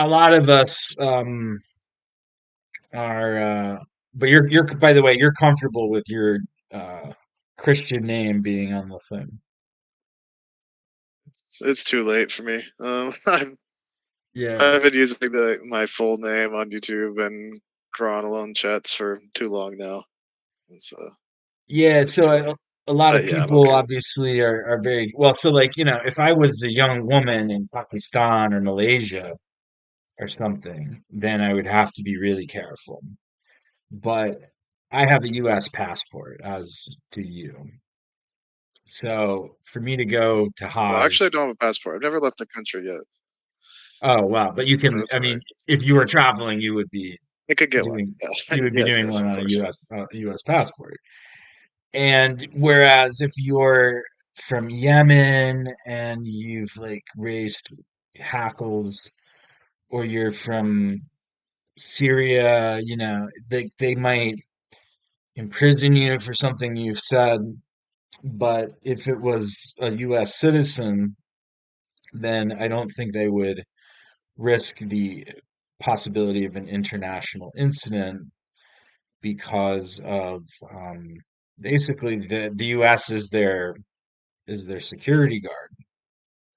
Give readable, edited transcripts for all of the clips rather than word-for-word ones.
a lot of us are, but you're by the way, you're comfortable with your uh, Christian name being on the thing. It's too late for me. Yeah. I've been using my full name on YouTube and Quran alone chats for too long now. It's Yeah, it's so too late. a lot of But yeah, I'm people okay with obviously are very well. So, like, if I was a young woman in Pakistan or Malaysia or something, then I would have to be really careful. But I have a U.S. passport, as do you. So, for me to go to Well, actually, I Hajj, don't have a passport. I've never left the country yet. oh wow, but you But can. that's I all mean, right. if you were traveling, you would be I could get one. doing Yeah. you would be Yes, doing yes, one of on a course. U.S. passport. And whereas if you're from Yemen and you've like raised hackles, or you're from Syria, they might imprison you for something you've said. But if it was a US citizen, then I don't think they would risk the possibility of an international incident because of basically the US is their security guard.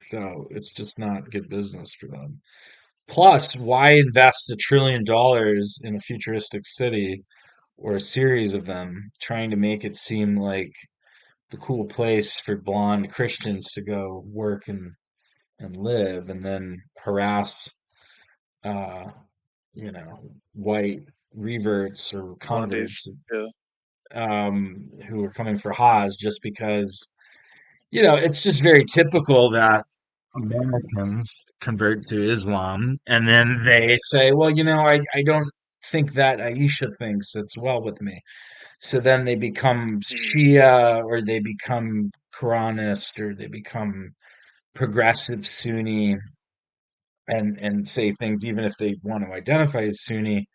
So it's just not good business for them. Plus, why invest $1 trillion in a futuristic city or a series of them, trying to make it seem like the cool place for blonde Christians to go work and live, and then harass, uh, white reverts or Blondies. converts, Yeah. who are coming for Hajj just because, it's just very typical that Americans convert to Islam and then they say, well, I don't think that Aisha thinks it's well with me. So then they become Mhm. Shia, or they become Quranist, or they become progressive Sunni, and say things even if they want to identify as Sunni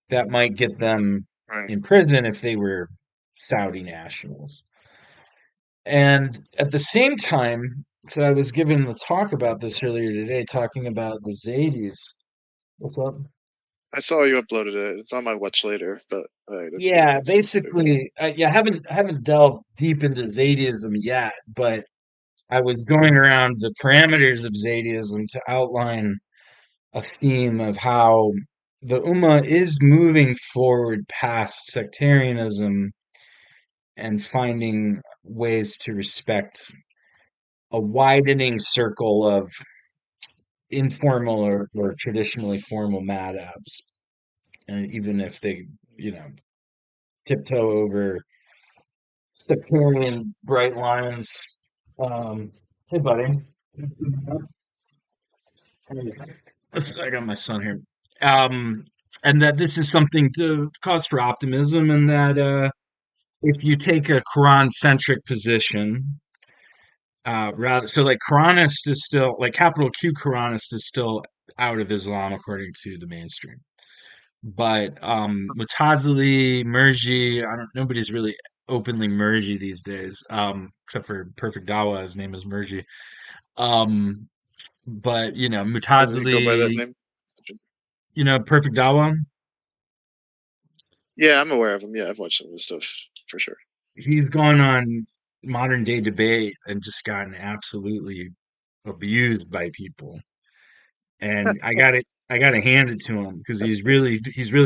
that might get them Right. in prison if they were Saudi nationals. And at the same time, so I was given the talk about this earlier today, talking about the Zaydis. What's up? I saw you uploaded it. It's on my watch later, but Yeah, it's considered. basically, yeah, I haven't delved deep into Zaydism yet, but I was going around the parameters of Zaydism to outline a theme of how the Ummah is moving forward past sectarianism and finding ways to respect a widening circle of informal or traditionally formal madhabs, and even if they, you know, tiptoe over sectarian bright lines. Hey, buddy. I got my son here. Um, and that this is something to cause for optimism, and that if you take a Quran-centric position, rather, so like Quranist is still like capital Q Quranist is still out of Islam according to the mainstream. But Mutazili, Murji, I don't. Nobody's really openly Murji these days, except for Perfect Dawa. His name is Murji. Um, but Does it go by that Mutazili, name? Perfect Dawa. Yeah, I'm aware of him. Yeah, I've watched some of his stuff for sure. He's gone on modern day debate and just gotten absolutely abused by people. And I gotta hand it to him because he's really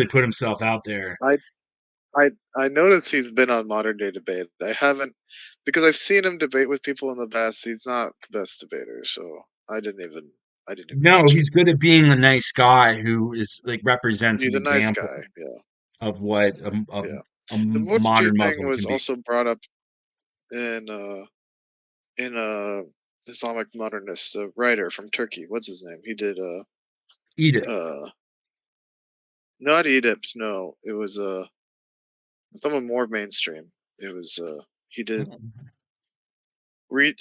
put himself out there. I I noticed he's been on modern day debate. I haven't because I've seen him debate with people in the past. He's not the best debater, so I didn't even No, watch it. he's good at being a nice guy who is like represents He's an a nice example guy. Yeah, of what yeah. The a Muji modern thing Muslim was can be. also brought up in Islamic modernist writer from Turkey. What's his name? He did Eat it. uh not Egypt. No, it was someone more mainstream. It was he did re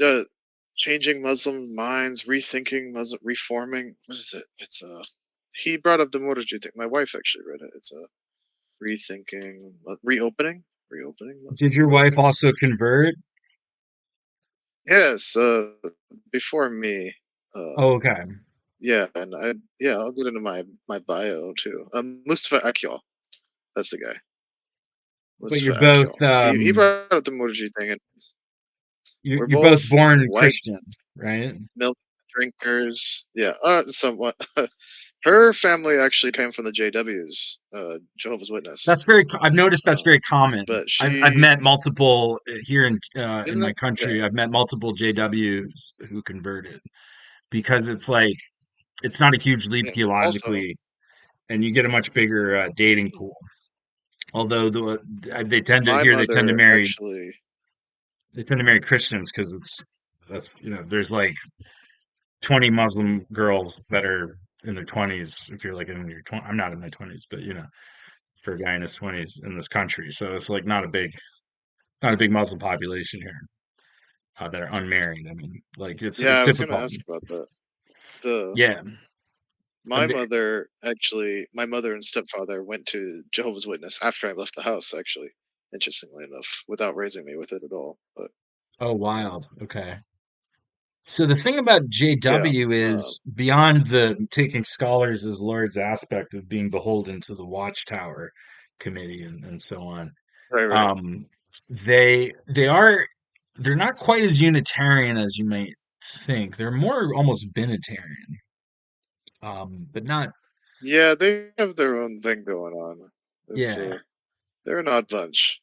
changing Muslim minds, rethinking Muslim, reforming. What is it? It's he brought up the Murji thing. My wife actually read it. It's a rethinking, reopening Did Muslim your wife ways. also convert? Yes, before me. Uh, Oh, okay. yeah, and I'll get into my bio too. Mustafa Akyol, that's the guy. But you're Mustafa both Akyol. He brought up the Muji thing, and we're you're both both born white Christian, right? milk drinkers. Yeah, somewhat. Her family actually came from the JWs, Jehovah's Witness. I've noticed that's Um, very common. but I've she met multiple here in isn't my that country. okay. I've met multiple JWs who converted because it's like it's not a huge leap Yeah. Also, theologically, and you get a much bigger dating pool. Although they tend to my here mother actually. they tend to marry Christians because that's there's like 20 Muslim girls that are in their 20s. If you're like in your 20, I'm not in my 20s, but for a guy in his 20s in this country, so it's like not a big Muslim population here that are unmarried. I mean, like Yeah, it's I was gonna difficult. ask about that. The Yeah, My Um, mother actually, my mother and stepfather went to Jehovah's Witness after I left the house. Actually, interestingly enough, without raising me with it at all. But oh, wild. Okay. So the thing about yeah, JW is beyond the taking scholars as lords aspect of being beholden to the Watchtower Committee and so on. right, right. Um, they are they're not quite as Unitarian as you might think. They're more almost Binitarian, but not. Yeah, they have their own thing going on. It's Yeah, they're an odd bunch.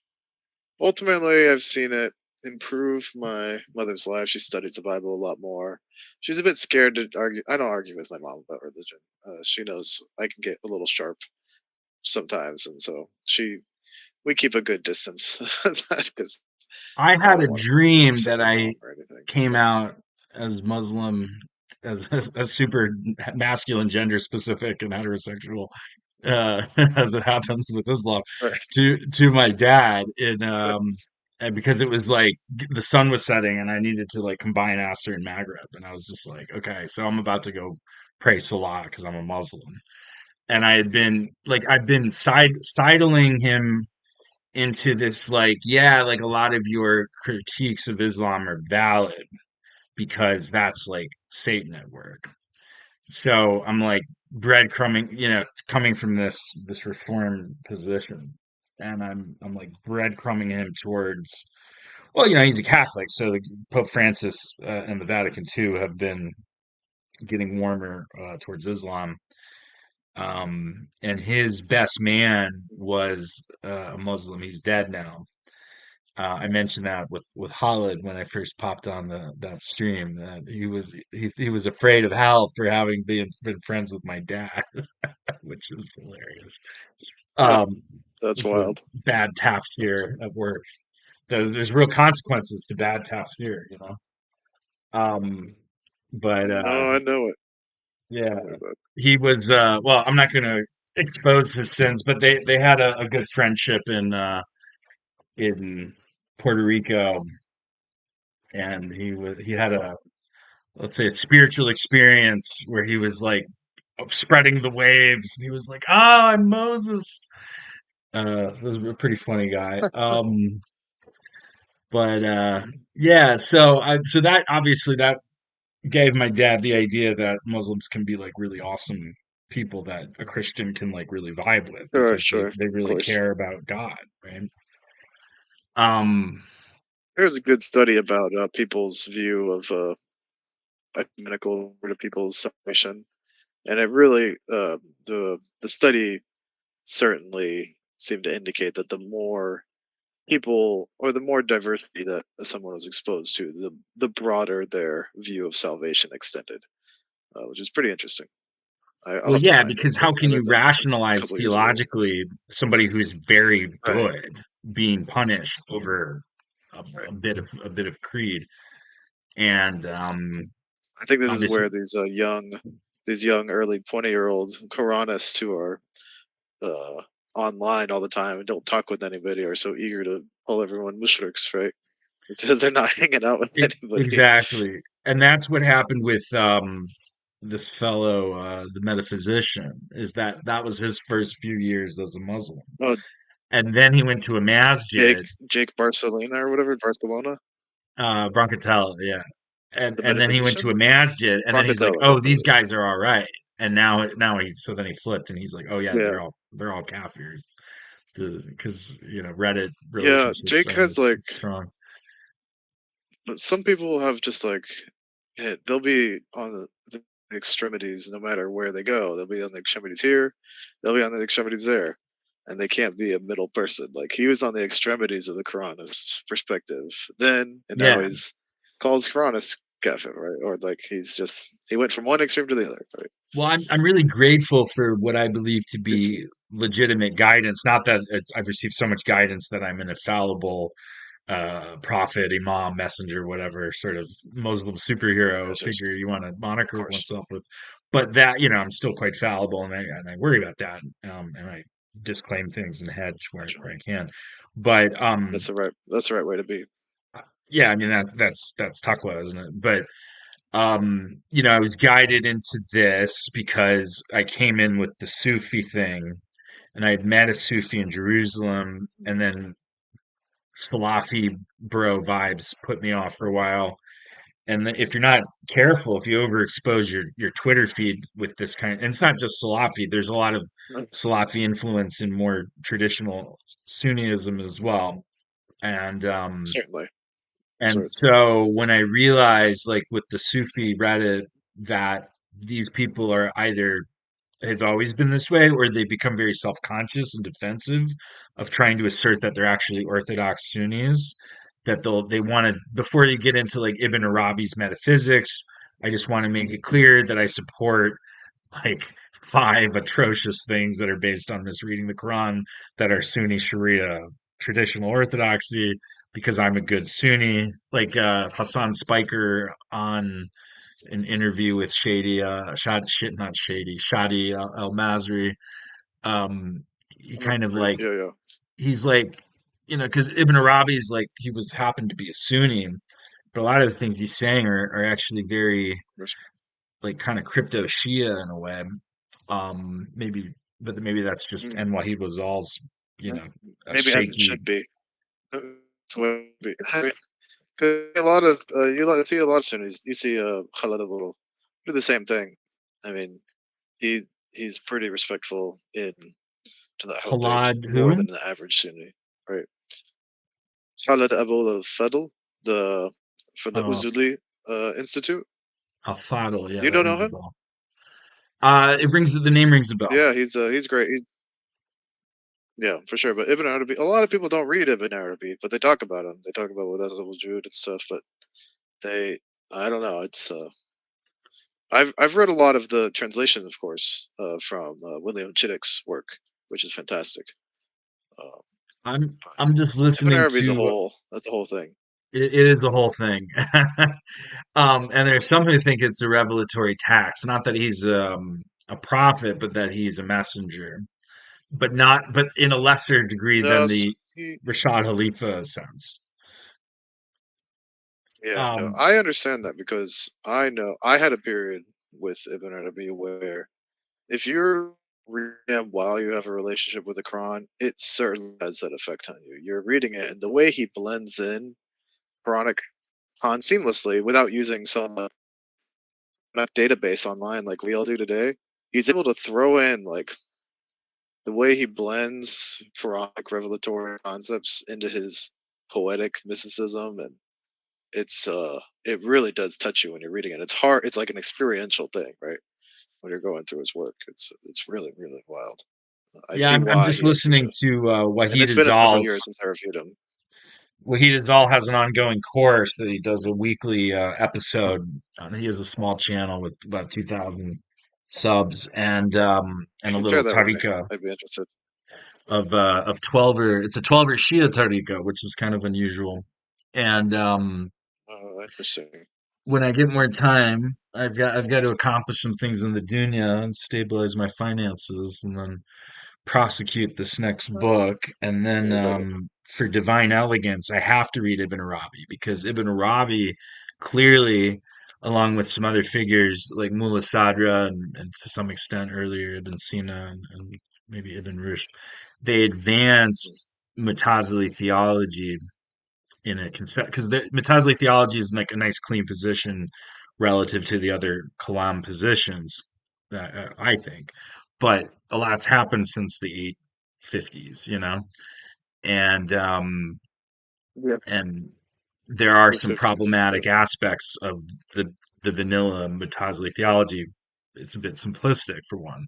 Ultimately, I've seen it improve my mother's life. She studies the Bible a lot more. She's a bit scared to argue. I don't argue with my mom about religion. She knows I can get a little sharp sometimes, and so she we keep a good distance because I I had a don't want to dream upset that my I mom or anything. came But out as Muslim, as super masculine, gender specific, and heterosexual, as it happens with Islam, right, to my dad right, and because it was like the sun was setting and I needed to like combine Asr and Maghrib, and I was just like, okay, so I'm about to go pray Salah because I'm a Muslim, and I've been sidling him into this like, yeah, like a lot of your critiques of Islam are valid because that's like Satan at work. So I'm like breadcrumbing, coming from this reformed position, and I'm like breadcrumbing him towards. Well, he's a Catholic, so Pope Francis and the Vatican too have been getting warmer towards Islam. And his best man was a Muslim. He's dead now. I mentioned that with Khalid when I first popped on that stream that he was afraid of hell for having been friends with my dad, which is hilarious. huh, Um, that's which was wild. bad tafsir at work. There's real consequences to bad tafsir. Um, but No, I know it. yeah, I know that. he was. Well, I'm not going to expose his sins, but they had a good friendship in Puerto Rico, and he had a, let's say, a spiritual experience where he was like spreading the waves. And he was like, "Ah, I'm Moses." He was a pretty funny guy. But yeah, so that obviously that gave my dad the idea that Muslims can be like really awesome people that a Christian can like really vibe with Sure, because sure, they of really course. care about God, right? Um, There's a good study about people's view of ecumenical to people's salvation, and it really the study certainly seemed to indicate that the more people or the more diversity that someone was exposed to, the broader their view of salvation extended, which is pretty interesting. I'll well, have to yeah, find it, because but how I can read you that like a rationalize couple years ago. theologically somebody who's very Right, good being punished over right. a bit of creed? And I think this is obviously, where these young early 20-year olds Quranists who are uh, online all the time and don't talk with anybody are so eager to call everyone mushriks, right? It's because they're not hanging out with anybody. exactly, and that's what happened with this fellow, the metaphysician, is that was his first few years as a Muslim. Oh, And then he went to a masjid, Jake Barcelona or whatever, Barcelona. Brancatella, yeah. the and then he went to meditation, a masjid, and then he's like, Funkadelic, "Oh, that's what these it is. guys are all right." And now he so then he flipped, and he's like, "Oh yeah, Yeah, they're all kafirs," because Reddit yeah. relationships Jake aren't has as like strong. some people have just like they'll be on the extremities no matter where they go. They'll be on the extremities here, they'll be on the extremities there, and they can't be a middle person. Like he was on the extremities of the Quranist perspective then, and now Yeah. he's calls Quranist kafir, right? Or like he went from one extreme to the other, right? Well, I'm really grateful for what I believe to He's be legitimate guidance. Not that I've received so much guidance that I'm an infallible prophet, imam, messenger, whatever sort of Muslim superhero yes, yes, figure you want to of moniker course. oneself with. But that, I'm still quite fallible, and I worry about that, and I disclaim things and hedge where I can. But That's the right way to be. yeah, I mean that's taqwa, isn't it? But I was guided into this because I came in with the Sufi thing, and I had met a Sufi in Jerusalem, and then Salafi bro vibes put me off for a while. And if you're not careful, if you overexpose your Twitter feed with this and it's not just Salafi, there's a lot of Mm, Salafi influence in more traditional Sunnism as well. And certainly, and certainly. so when I realized, like with the Sufi Reddit, that these people are either have always been this way, or they become very self-conscious and defensive of trying to assert that they're actually Orthodox Sunnis. That they want to before you get into like Ibn Arabi's metaphysics. I just want to make it clear that I support like five atrocious things that are based on misreading the Quran that are Sunni Sharia traditional orthodoxy because I'm a good Sunni. Like Hassan Spiker on an interview with not Shady, Shadi Al Masri. He kind of like, Yeah, yeah. he's like, because Ibn Arabi's like, he was happened to be a Sunni, but a lot of the things he's saying are actually very like kind of crypto Shia in a way. Maybe, but maybe that's just Mm, and Wahid was all's, mm. a Maybe as it shaky should be. That's what it be. 'Cause a lot of see a lot of Sunnis. You see Khalid Abdul do the same thing. I mean, he he's pretty respectful in to the Ahl Bayt Halad more who? than the average Sunni, right? Khalid Abdul Fadl, the for the Uh, Uzuli Institute. Al Fadl, yeah, You that don't know rings a him? bell. The name rings a bell. Yeah, he's great. He's yeah, for sure. But Ibn Arabi, a lot of people don't read Ibn Arabi, but they talk about him. They talk about with Azabul Jude and stuff. But they, I don't know. It's I've read a lot of the translation, of course, from William Chittick's work, which is fantastic. Uh, but I'm just Ibn listening Arabi is a to whole. That's a whole thing. it is a whole thing. And there's some who think it's a revelatory text, not that he's a prophet, but that he's a messenger, but in a lesser degree No, than the he, Rashad Khalifa sense. yeah, no, Um, I understand that because I know I had a period with Ibn Arabi where if you're reading him while you have a relationship with the Quran, it certainly has that effect on you. You're reading it, and the way he blends in Quranic content seamlessly without using some database online like we all do today, he's able to throw in like the way he blends Quranic revelatory concepts into his poetic mysticism, and it really does touch you when you're reading it. It's hard. It's like an experiential thing, right? When you're going through his work, it's really really wild. I yeah, see I'm why just he has such listening a. to And it's been several years since I reviewed him. Wahid Azal has an ongoing course that he does a weekly episode. He has a small channel with about 2,000 subs You and a can share little that with me. tarika I'd be interested. of 12er. It's a 12er Shia tarika, which is kind of unusual. And Interesting. when I get more time, I've got to accomplish some things in the dunya and stabilize my finances, and then prosecute this next book. And then Yeah, buddy. for divine elegance, I have to read Ibn Arabi because Ibn Arabi clearly, along with some other figures like Mullah Sadra and to some extent earlier Ibn Sina and maybe Ibn Rushd, they advanced Mutazili theology in a concept because the Mutazili theology is like a nice clean position relative to the other Kalam positions, I think. But a lot's happened since the 850s, and Yeah. and there are The some 50s. Yeah. problematic aspects of the the vanilla Mutazili theology. It's a bit simplistic for one,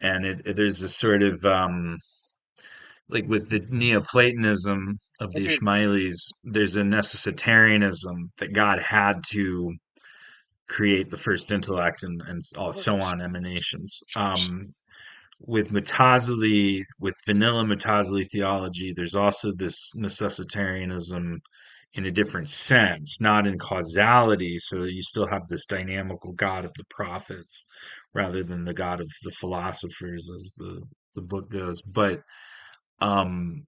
and there's a sort of like with the Neoplatonism of I the think Ishmaelis, there's a necessitarianism that God had to create the first intellect and so it's on emanations. With Mutazili, with vanilla Mutazili theology, there's also this necessitarianism in a different sense, not in causality, so that you still have this dynamical God of the prophets rather than the God of the philosophers, as the book goes. But um,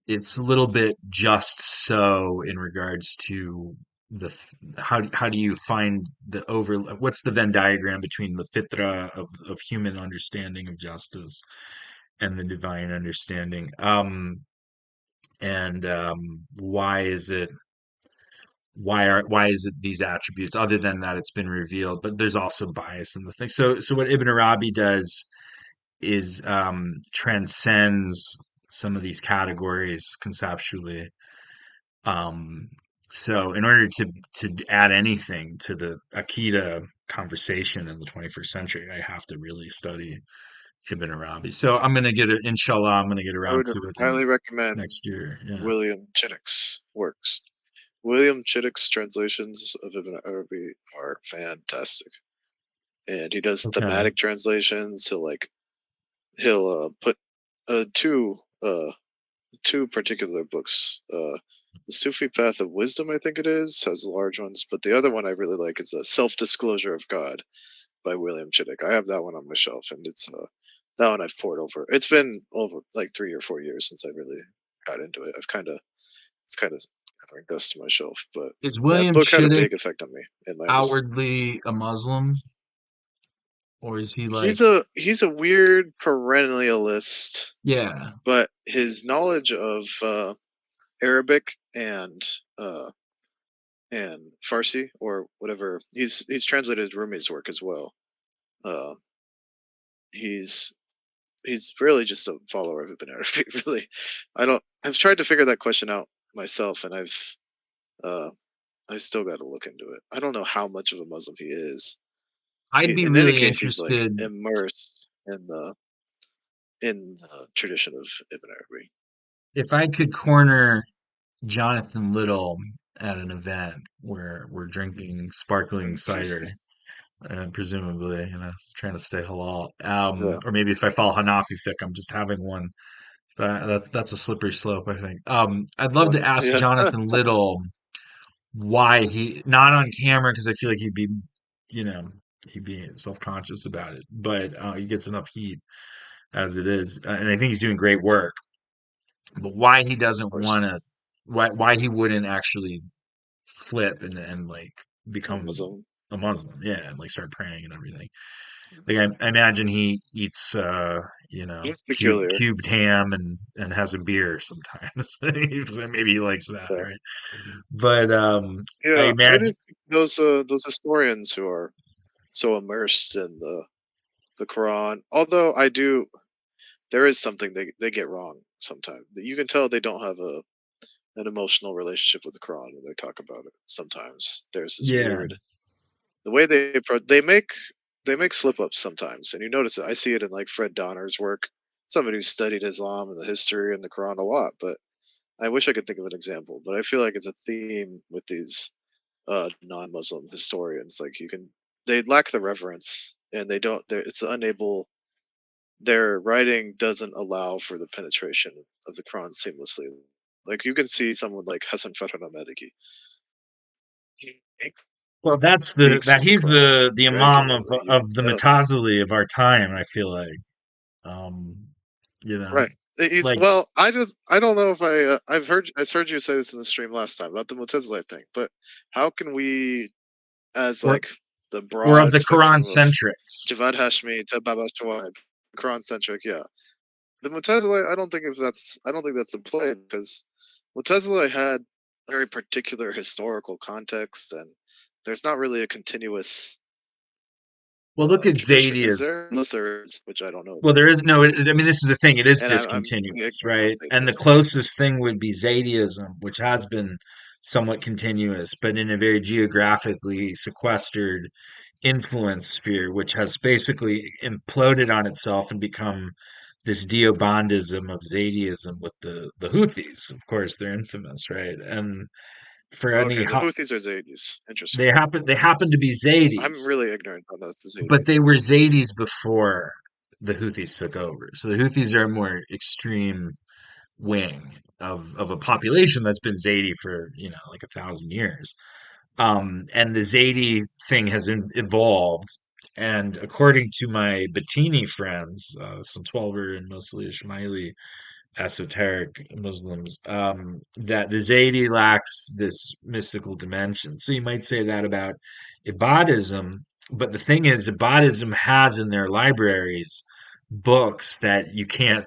it's a little bit just so in regards to the how do you find the over what's the Venn diagram between the fitra of human understanding of justice and the divine understanding, and why is it why is it these attributes other than that it's been revealed, but there's also bias in the thing. So what Ibn Arabi does is transcends some of these categories conceptually. Um, so in order to add anything to the Akida conversation in the 21st century, I have to really study Ibn Arabi. So inshallah, I'm gonna get I around would to it in highly recommend next year. Yeah. William Chittick's works. William Chittick's translations of Ibn Arabi are fantastic, and he does Okay. thematic translations. He'll put two two particular books. The Sufi Path of Wisdom, I think it is, has large ones, but the other one I really like is a Self Disclosure of God by William Chittick. I have that one on my shelf, and it's that one I've poured over. It's been over like 3 or 4 years since I really got into it. It's kind of gathering dust to my shelf, but Is that William book had a Chittick big effect on me in my understanding. outwardly a Muslim, or is he like? He's a weird perennialist, Yeah. but his knowledge of Arabic uh, and Farsi or whatever he's translated Rumi's work as well. Uh, he's he's really just a follower of Ibn Arabi. Really, I don't. I've tried to figure that question out myself, and uh, I still got to look into it. I don't know how much of a Muslim he is. I'd be In any really case, he's like interested immersed in the tradition of Ibn Arabi. if I could corner Jonathan Little at an event where we're drinking sparkling cider, presumably, trying to stay halal. Yeah, Or maybe if I follow Hanafi fiqh, I'm just having one. That's a slippery slope, I think. I'd love one. to ask Yeah, Jonathan Little why not on camera, because I feel like you know, he'd be self-conscious about it, but he gets enough heat as it is, and I think he's doing great work. But why he of doesn't course. want to, why he wouldn't actually flip and like become Muslim. a Muslim, yeah, and like start praying and everything. Like I imagine he eats He's peculiar. cubed ham and has a beer sometimes. So maybe he likes that, Yeah, right? But I yeah. I imagine did those historians who are so immersed in the Quran. Although I do, there is something they get wrong sometimes. You can tell they don't have an emotional relationship with the Quran when they talk about it. Sometimes there's this yeah. weird the way they make slip ups sometimes, and you notice it. I see it in like Fred Donner's work, somebody who studied Islam and the history and the Quran a lot. But I wish I could think of an example. But I feel like it's a theme with these non-Muslim historians. Like they lack the reverence, and they don't. It's unable. Their writing doesn't allow for the penetration of the Quran seamlessly. Like you can see someone like Hassan Farhan Maliki. He Well, that's speaks that with the he's Quran the imam regularly. You can of the tell. Mutazili of our time. I feel like, um, you know, Right. It's like well. I don't know if I heard you say this in the stream last time about the Mutazilite thing, but how can we, as or like the or of broad the Quran spectrum of centrics. Javad Hashmi to Baba Shuaib, Quran centric, yeah. The Mutazilite, I don't think that's the play because Mutazilite had very particular historical context, and there's not really a continuous Well, look at tradition, Zaidi is as there? Unless there is, which I don't know well. about. There is no. I mean, this is the thing. It is And I'm discontinuous, ignorant of right? And the Satanism. closest thing would be Zaidism, which has been somewhat continuous, but in a very geographically sequestered influence sphere, which has basically imploded on itself and become this Deobandism of Zaydism with the Houthis. Of course, they're infamous, right? And for any Okay, the Houthis are Zaydis. Interesting. they happen to be I'm Zaydis, really ignorant on those, the but Zaydis. they were Zaydis before the Houthis took over. So the Houthis are a more extreme wing of a population that's been Zaydi for like 1,000 years. And the Zaidi thing has evolved. And according to my Batini friends, some Twelver and mostly Ismaili esoteric Muslims, that the Zaidi lacks this mystical dimension. So you might say that about Ibadism, but the thing is, Ibadism has in their libraries books that you can't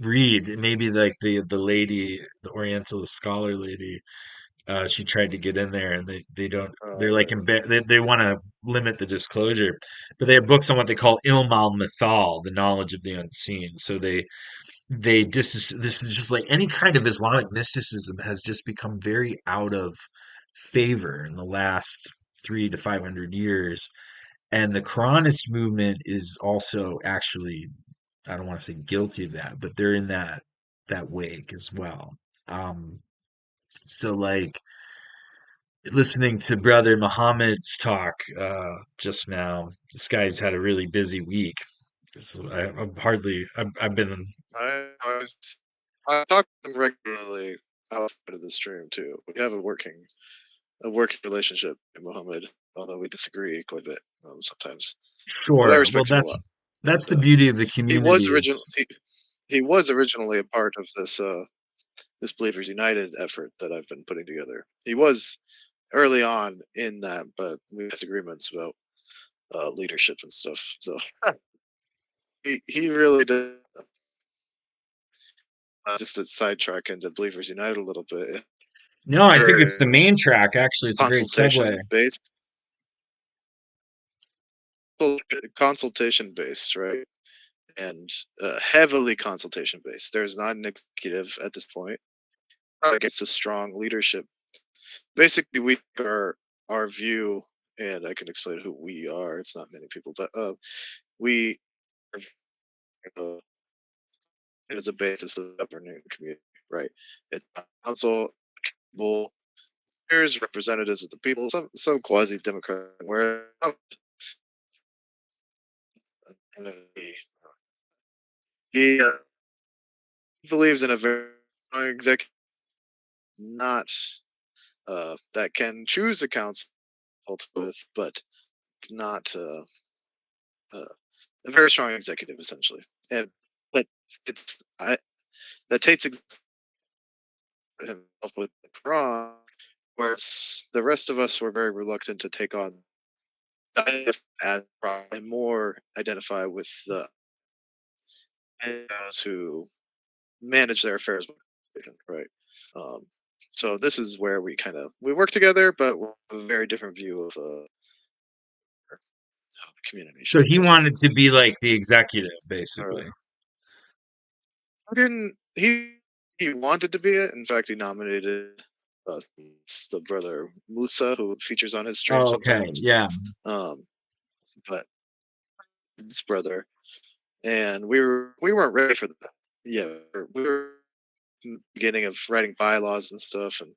read. Maybe like the lady, the Orientalist scholar lady, she tried to get in there, and they don't. They're like Okay. they want to limit the disclosure, but they have books on what they call ilm al mithal, the knowledge of the unseen. So they just this is just like any kind of Islamic mysticism has just become very out of favor in the last 300 to 500 years, and the Quranist movement is also actually, I don't want to say guilty of that, but they're in that wake as well. So like listening to Brother Muhammad's talk just now, this guy's had a really busy week. So I've been I was, I talk to them regularly outside of the stream too. We have a working relationship in Muhammad, although we disagree quite a bit sometimes. But I sure. Well, respect him a that's lot, that's and the beauty of the he community was original. is He was originally a part of this Believers United effort that I've been putting together. He was early on in that, but we had disagreements about leadership and stuff. So he really did. Just to sidetrack into Believers United a little bit. no, I think it's the Very main track. Actually, it's a great segue. consultation based, consultation based, right? And heavily consultation based. There's not an executive at this point. Against a strong leadership. Basically, we our view, and I can explain who we are. It's not many people, but we uh, it is a basis of governing the community, right? It's a council, well, there's representatives of the people, some quasi democratic, where he believes in a very strong executive, not that can choose a council with, but not uh, a very strong executive essentially. And but it's that takes himself with the Quran, whereas the rest of us were very reluctant to take on and more identify with the those who manage their affairs, right? Um, so this is where we work together, but we have a very different view of how the community So should be he governed. wanted to be like the executive, basically. Uh, I didn't he wanted to be it. In fact, he nominated uh, the brother Musa, who features on his stream Oh, okay. sometimes. Yeah. Um, but his brother, and we weren't ready for that. Yeah, we were in the beginning of writing bylaws and stuff, and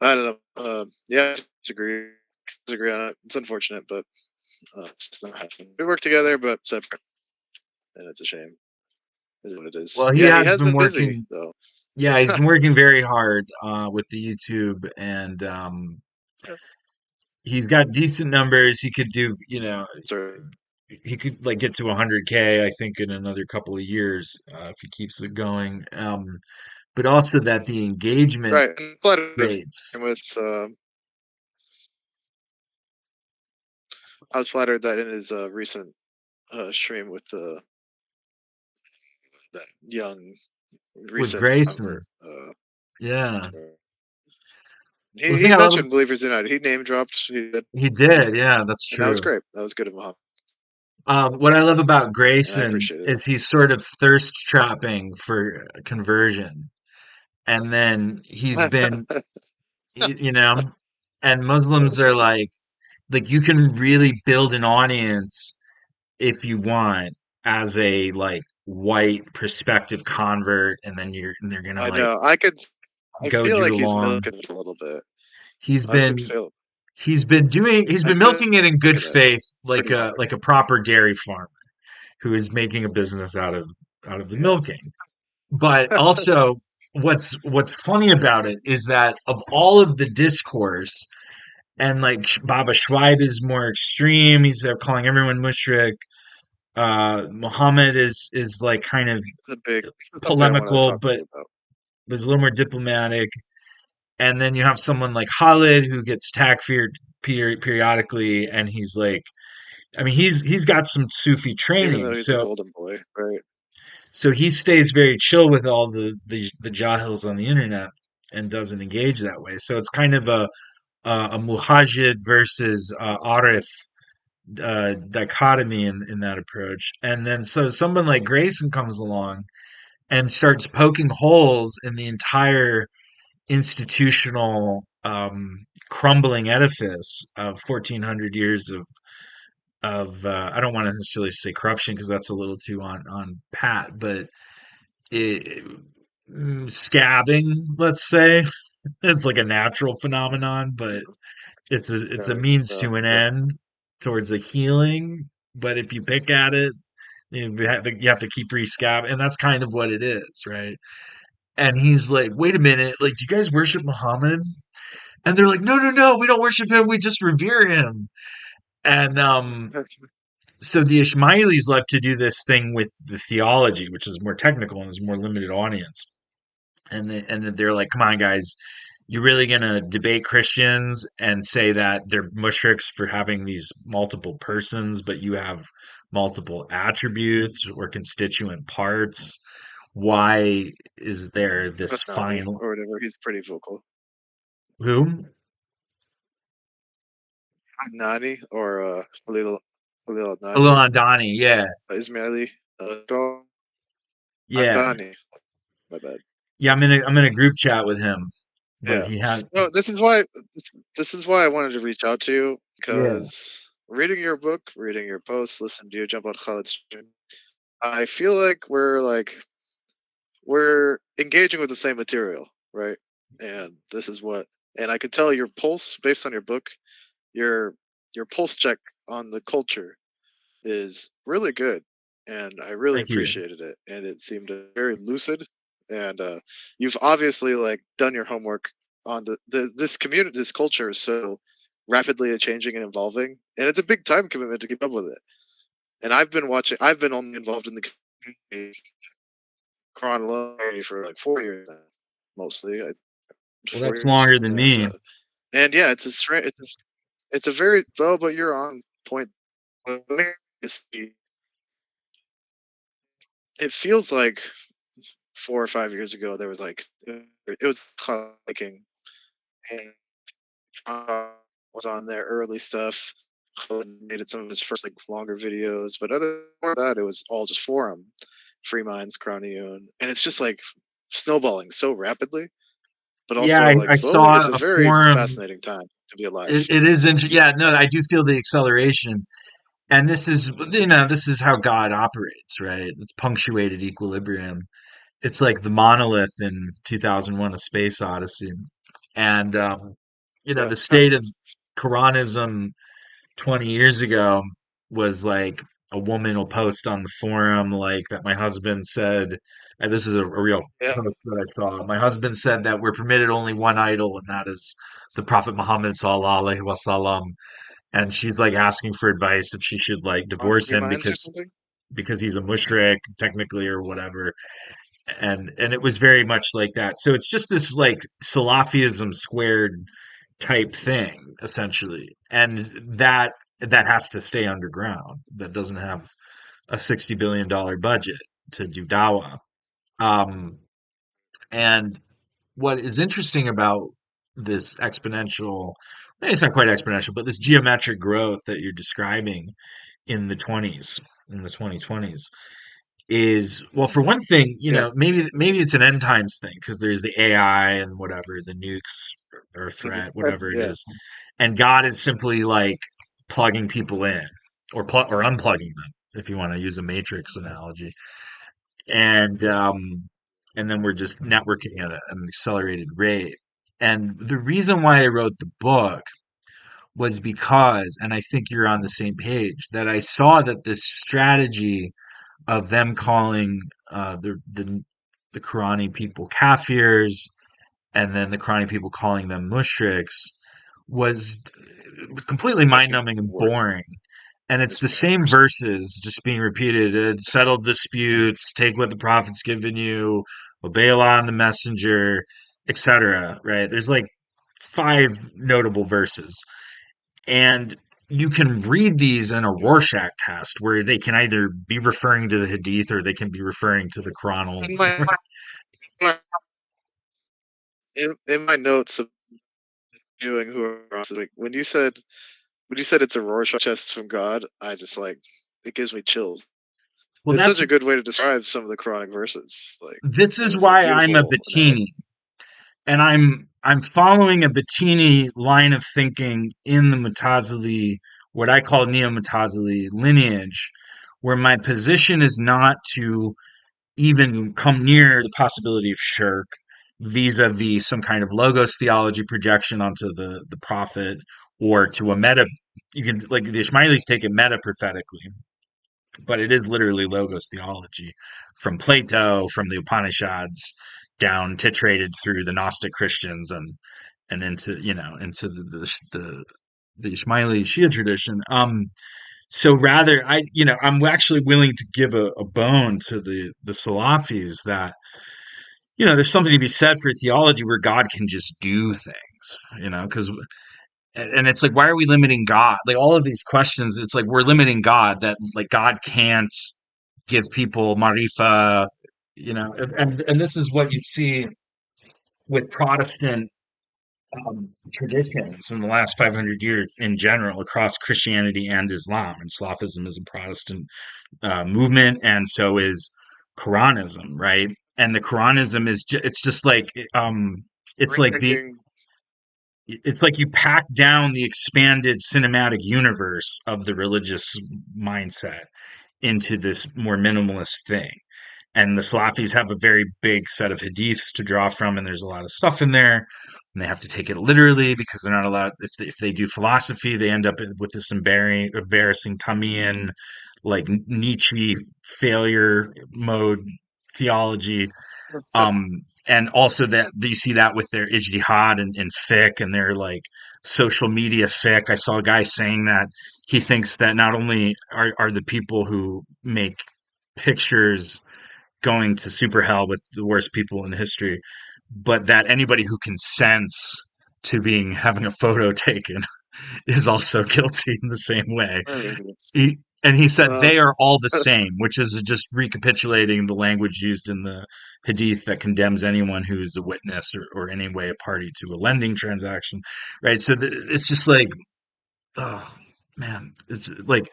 I don't know. Yeah, disagree on it. It's unfortunate, but it's just not happening. We work together, but separate, and it's a shame. It is what it is. Well, he Yeah, he has has been been busy working. though. Yeah, he's been working very hard with the YouTube, and he's got decent numbers. He could do, Sorry. he could like get to 100K, I think, in another couple of years if he keeps it going. But also that the engagement Right, and flattered rates with I was flattered that in his recent stream with that young with recent Grayson, convert. yeah. The He thing I love, mentioned Believers United. He name dropped. He did, he and did, yeah, that's and that was true. great. That was good of Muhammad, What I love about and I Grayson appreciated is he's sort of thirst trapping for conversion, and then he's it. been, you know, and That's Muslims are funny. like you can really build an audience if you want as a like white prospective convert, and then they're gonna I like know. I goad feel you like he's along. milking it a little bit. He's I've been been feeling. he's I been feel milking it in good like it faith, pretty hard. like a proper dairy farmer who is making a business out of the Yeah. milking. But also, what's funny about it is that of all of the discourse, and like Baba Shuaib is more extreme. He's calling everyone mushrik. Muhammad is like kind of The big something I wanted to polemical, talk to but you about. was a little more diplomatic. And then you have someone like Khalid who gets periodically, and he's like, I mean, he's got some Sufi Even training, though he's a golden boy, right? so he stays very chill with all the jahils on the internet and doesn't engage that way. So it's kind of a muhajid versus arif dichotomy in that approach. And then so someone like Grayson comes along and starts poking holes in the entire institutional crumbling edifice of 1400 years of I don't want to necessarily say corruption because that's a little too on pat, but it, scabbing, let's say, it's like a natural phenomenon, but it's a Yeah, means to an yeah. end towards a healing. But if you pick at it, you have to keep rescab, and that's kind of what it is, right? And he's like, "Wait a minute, like, do you guys worship Muhammad?" And they're like, "No, no, no, we don't worship him. We just revere him." And so the Ishmailis love to do this thing with the theology, which is more technical and is more limited audience. And they're like, "Come on, guys, you really gonna debate Christians and say that they're mushriks for having these multiple persons, but you have multiple attributes or constituent parts? Why is there this Nani final or whatever. He's pretty vocal. who? Nani or Khalil Nani, Adani, yeah, Ismaili. Go yeah, Andani. My bad. yeah. I'm in a group chat with him, but Yeah. he had No, this is why I wanted to reach out to you yeah. because reading your book, reading your posts, listening to you jump on Khaled's stream, I feel like we're engaging with the same material, right? And this is what, and I could tell your pulse based on your book, your your pulse check on the culture is really good, and I really Thank you. appreciated it. And it seemed very lucid, and you've obviously like done your homework on this community, this culture is so rapidly changing and evolving, and it's a big time commitment to keep up with it. And I've been watching. I've been only involved in the community chronology for like 4 years now, mostly. Well, Four that's years, longer than me. and yeah, it's a very though, but you're on point. It feels like 4 or 5 years ago there was like it was hiking and was on there early stuff. Khalid made it some of his first like longer videos, but other than that, it was all just forum, Free Minds, Cronyune, and it's just like snowballing so rapidly, but Yeah, also like I slowly. saw It's a a very forum. fascinating time to be alive. It is interesting. Yeah, no, I do feel the acceleration. And this is, this is how God operates, right? It's punctuated equilibrium. It's like the monolith in 2001: A Space Odyssey. And, Yeah. the state of Quranism 20 years ago was like a woman will post on the forum, like that my husband said, and this is a real Yeah. post that I saw. My husband said that we're permitted only one idol, and that is the Prophet Muhammad sallallahu alaihi wasallam. And she's like asking for advice if she should like On divorce Free him Minds or something. because he's a mushrik technically or whatever. And it was very much like that. So it's just this like Salafism squared type thing essentially, and that has to stay underground. That doesn't have a $60 billion budget to do dawah. Um, and what is interesting about this exponential, it's not quite exponential, but this geometric growth that you're describing in the 20s, in the 2020s, is, well, for one thing, Yeah. maybe it's an end times thing because there's the AI and whatever, the nukes or threat, whatever it Yeah. is, and God is simply like plugging people in or unplugging them, if you want to use a matrix analogy, and and then we're just networking at an accelerated rate. And the reason why I wrote the book was because, and I think you're on the same page, that I saw that this strategy of them calling the Qurani people kafirs, and then the Qurani people calling them mushriks, was completely Asking mind-numbing and for boring. And it's the same misconnection. verses just being repeated. Settle disputes, take what the prophet's given you, obey Allah and the messenger, etc. Right? There's like five notable verses. And you can read these in a Rorschach test where they can either be referring to the Hadith or they can be referring to the Quran In only. my notes of viewing who are like when you said it's a Rorschach test from God, I just like it gives me chills. Well, It's such that's a good way to describe some of the Quranic verses. Like, this and is it's a why I'm a beautiful analogy. Bettini, and I'm following a Bettini line of thinking in the Mutazili, what I call Neo-Mutazili lineage, where my position is not to even come near the possibility of shirk vis-a-vis some kind of logos theology projection onto the prophet, or to a meta. You can, like, the Ismailis take it meta prophetically, but it is literally logos theology from Plato, from the Upanishads, down titrated through the Gnostic Christians and into, into the Ismaili Shia tradition. So rather, I'm actually willing to give a bone to the Salafis that, there's something to be said for theology where God can just do things, because, and it's like, why are we limiting God? Like, all of these questions, it's like we're limiting God, that like God can't give people marifa, and this is what you see with Protestant traditions in the last 500 years in general across Christianity and Islam. And Salafism is a Protestant movement, and so is Quranism, right? And the Quranism is it's just like it's like the Rethinking. it's like you pack down the expanded cinematic universe of the religious mindset into this more minimalist thing. And the Salafis have a very big set of hadiths to draw from, and there's a lot of stuff in there. And they have to take it literally because they're not allowed. If they do philosophy, they end up with this embarrassing Tamian, like Nietzsche failure mode theology. And also that you see that with their ijtihad and fiqh and their like social media fiqh. I saw a guy saying that he thinks that not only are the people who make pictures going to super hell with the worst people in history, but that anybody who consents to having a photo taken is also guilty in the same way. And he said Uh, they are all the same, which is just recapitulating the language used in the hadith that condemns anyone who is a witness or any way a party to a lending transaction, right? So it's just like, oh man, it's like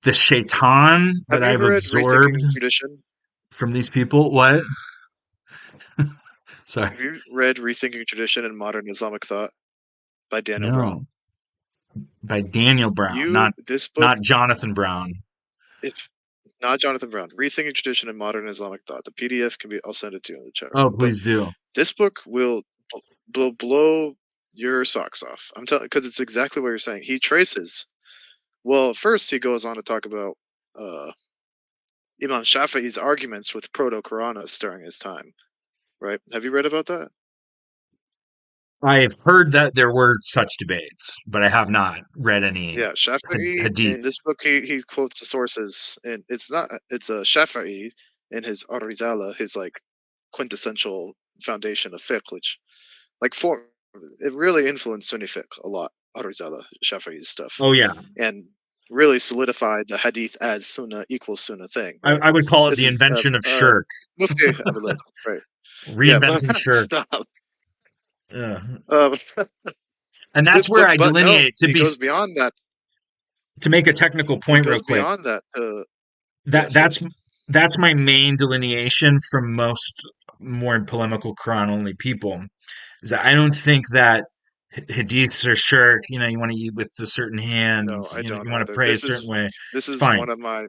the shaitan that have you I've ever read absorbed Rethinking Tradition? from these people. What? Sorry. Have you read Rethinking Tradition and Modern Islamic Thought by Daniel Brown? No, by Daniel Brown, You not this book, not Jonathan Brown. if not Jonathan Brown, Rethinking Tradition and Modern Islamic Thought. The PDF can be. I'll send it to you in the chat Oh, room. But please do. this book will blow your socks off. I'm telling because it's exactly what you're saying. He traces. Well, first he goes on to talk about uh, Imam Shafi'i's arguments with proto-Quranists during his time. Right? Have you read about that? I have heard that there were such debates, but I have not read any Yeah, Shafi'i hadith. in this book he quotes the sources, and it's a Shafi'i in his Ar-Risala, his like quintessential foundation of fiqh, which like for it really influenced Sunni fiqh a lot. Ar-Risala, Shafi'i's stuff, Oh yeah, and really solidified the hadith as sunnah equals sunnah thing. I, Right? I would call it This the is invention of shirk, Mufti Abu Right? Yeah, reinventing shirk. stop. uh, Uh, and that's this where book, I but no, delineate he goes beyond that. to make a technical He point real goes quick. beyond that. That Yes, that's yes. that's my main delineation from most more polemical Quran only people. Is that I don't think that hadiths are shirk. You know, you want to eat with a certain No, hands. I You know, don't you want to either. pray a certain way. This It's is fine. one of my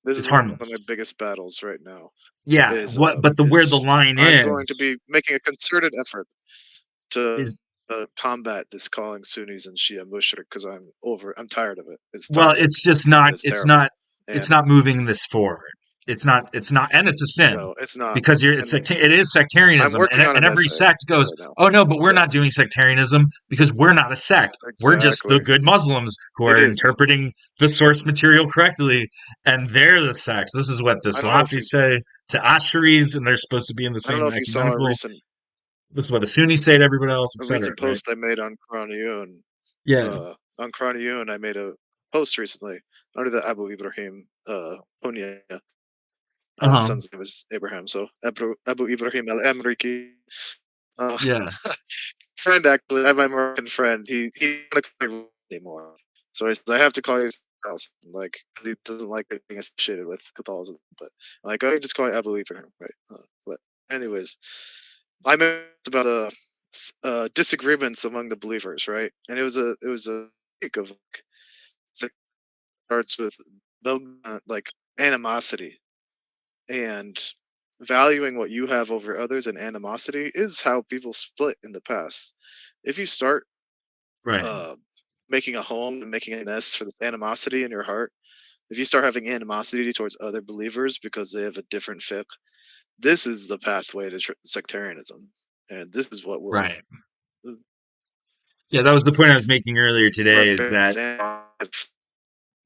this It's is one of my harmless. biggest battles right now. Yeah. What? But where the Is line I'm going to be making a concerted effort to is combat this calling Sunnis and Shia mushrik because I'm tired of it. It's well, toxic it's just and not. it's terrible. It's And not moving this forward. It's not, and it's a sin no, it's not. because And it is I'm sectarianism, working on and an every essay sect goes, right now. oh no, but we're Yeah, not doing sectarianism because we're not a sect. We're just the exactly. good Muslims who It are is. interpreting the source material correctly, and they're the sects. This is what the I don't know if Salafis you. say to Asharis, and they're supposed to be in the I don't know same if you saw ecumenical. This is what the Sunnis say to everybody else, a etc. recent Right? post I made on Quran. Yeah. On Quran, I made a post recently under the Abu Ibrahim Punya. Uh huh. Son's name is Abraham, so Abu Ibrahim al Amriki. Uh, Yeah. friend actually, I have my Moroccan friend. He doesn't call me anymore, so I have to call you something else. Like 'cause he doesn't like being associated with Catholicism. But I'm like, oh, you just call me Abu Ibrahim, right? But anyways, I meant about the disagreements among the believers, right? And it was a week of like, starts with no like animosity and valuing what you have over others and animosity is how people split in the past. If you start Right. uh, making a home and making a nest for this animosity in your heart, if you start having animosity towards other believers because they have a different fiqh, this is the pathway to sectarianism, and this is what will Right. Yeah, that was the point I was making earlier today. Is that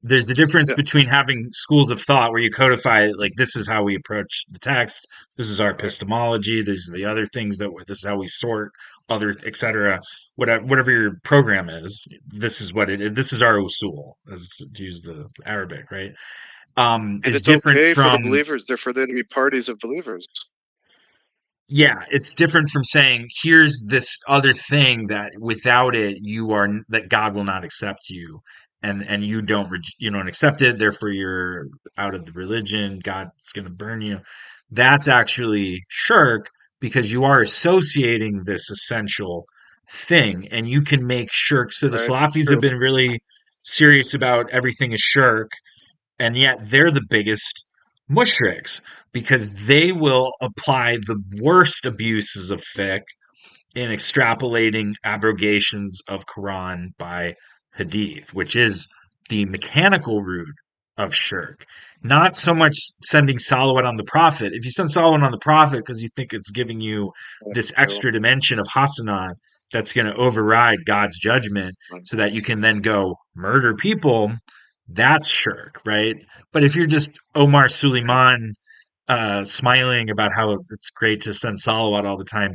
there's a difference yeah, between having schools of thought where you codify like this is how we approach the text, this is our right. epistemology, these are the other things this is how we sort other etc. Whatever your program is, this is our usul, as to use the Arabic, right? And Is it's different okay for the from believers, there for there to be parties of believers. yeah, it's different from saying, here's this other thing that without it, that God will not accept you. And you don't accept it, therefore you're out of the religion. God's going to burn you. That's actually shirk because you are associating this essential thing and you can make shirk. So the Right? Salafis have True. been really serious about everything is shirk and yet they're the biggest mushriks because they will apply the worst abuses of fiqh in extrapolating abrogations of Quran by hadith, which is the mechanical root of shirk. Not so much sending salawat on the Prophet. If you send salawat on the Prophet because you think it's giving you this True. extra dimension of hasanah that's going to override God's judgment so that you can then go murder people, that's shirk, right? But if you're just Omar Suleiman smiling about how it's great to send salawat all the time,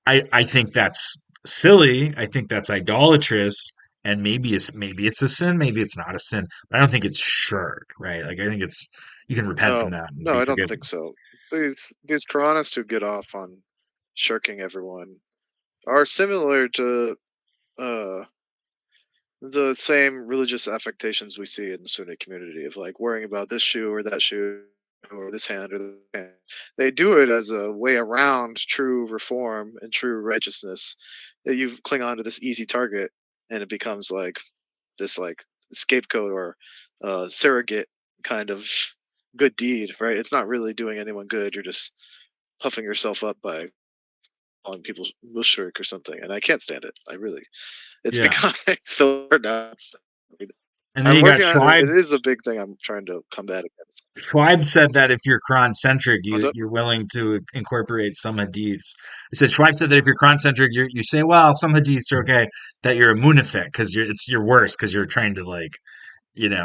I think that's silly. I think that's idolatrous, and maybe it's a sin, maybe it's not a sin. But I don't think it's shirk, right? Like I think it's you can repent from No, that and no, be I don't think forgiven. so. These Quranists who get off on shirking everyone are similar to uh, the same religious affectations we see in the Sunni community of like worrying about this shoe or that shoe or this hand or that hand. They do it as a way around true reform and true righteousness. That you cling on to this easy target, and it becomes like this like scapegoat or surrogate kind of good deed, right? It's not really doing anyone good. You're just puffing yourself up by calling people mushrik or something, and I can't stand it. I really, it's Yeah, becoming so nuts. and then I'm you got working on it. Schweib. It is a big thing I'm trying to combat against. Schweib said that if you're Quran centric, What's up? you're willing to incorporate some hadiths. I said Schweib said that if you're Quran centric, you say, well, some hadiths are okay. That you're a munafik because you're worse because you're trying to like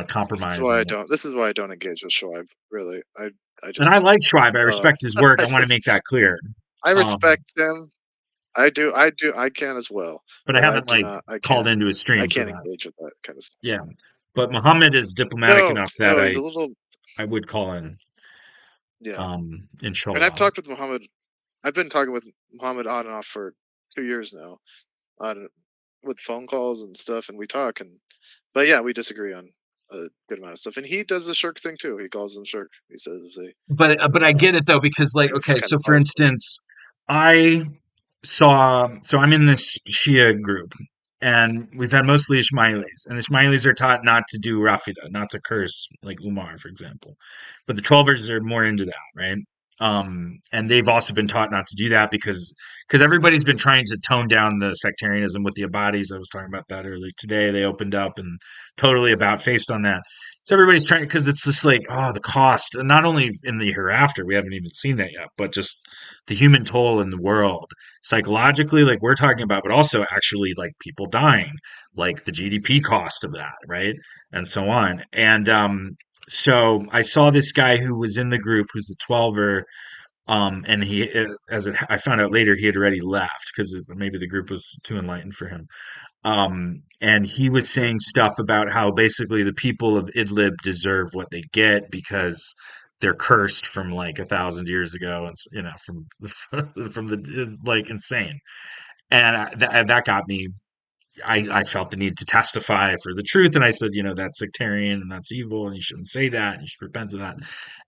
compromise on it. This is why I don't engage with Shoaib. Really, I And just I don't. like Schweib. I Uh, respect his work. I I want to just make that clear. I Um, respect him. I do. I do. I can as well, but I but I haven't do like not. called into his I stream for can't that. engage with that kind of stuff. Yeah. But Muhammad is diplomatic No, enough that no, he's a little. I would call in, Yeah, and I've inshallah. talked with Muhammad. I've been talking with Muhammad on and off for 2 years now on with phone calls and stuff, and we talk. And but yeah, we disagree on a good amount of stuff. And he does the shirk thing too. He calls them shirk. He says they But I get it though because like it's okay, kind so of for powerful. instance, I so I'm in this Shia group, and we've had mostly Ismailis, and Ismailis are taught not to do Rafida, not to curse like Umar, for example, but the Twelvers are more into that, right? And they've also been taught not to do that because everybody's been trying to tone down the sectarianism with the Abadis. I was talking about that earlier today. They opened up and totally about faced on that. So everybody's trying because it's just like, oh, the cost, and not only in the hereafter, we haven't even seen that yet, but just the human toll in the world, psychologically, like we're talking about, but also actually like people dying, like the GDP cost of that, right? And so on. And so I saw this guy who was in the group who's a 12er, and I found out later, he had already left because maybe the group was too enlightened for him. And he was saying stuff about how basically the people of Idlib deserve what they get because they're cursed from like 1,000 years ago, and from the like insane. And that got me. I felt the need to testify for the truth. And I said, that's sectarian and that's evil and you shouldn't say that and you should repent of that.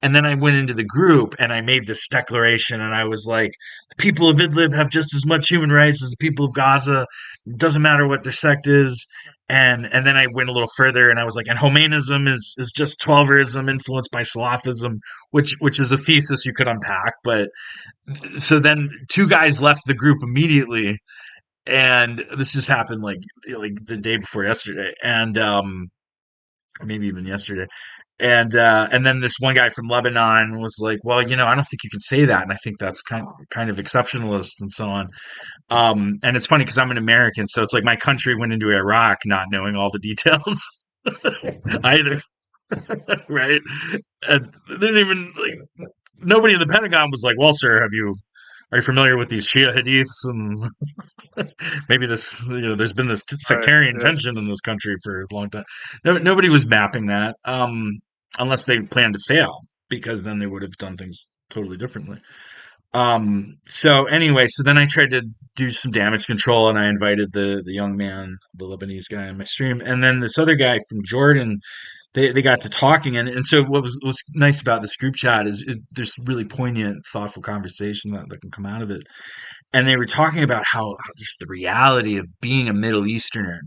And then I went into the group and I made this declaration and I was like, the people of Idlib have just as much human rights as the people of Gaza. It doesn't matter what their sect is. And then I went a little further and I was like, and Homainism is just Twelverism influenced by Salafism, which is a thesis you could unpack. But so then two guys left the group immediately, and this just happened like the day before yesterday, and maybe even yesterday. And then this one guy from Lebanon was like, well, I don't think you can say that, and I think that's kind of exceptionalist and so on. And it's funny because I'm an American, so it's like my country went into Iraq not knowing all the details either, right? And they didn't even like, nobody in the Pentagon was like, well, sir, are you familiar with these Shia hadiths and maybe there's been this Right. sectarian Yeah. tension in this country for a long time. No, nobody was mapping that, unless they planned to fail, because then they would have done things totally differently. So anyway, so then I tried to do some damage control, and I invited the young man, the Lebanese guy, on my stream, and then this other guy from Jordan. They got to talking, and so what was nice about this group chat is there's really poignant, thoughtful conversation that can come out of it. And they were talking about how just the reality of being a Middle Easterner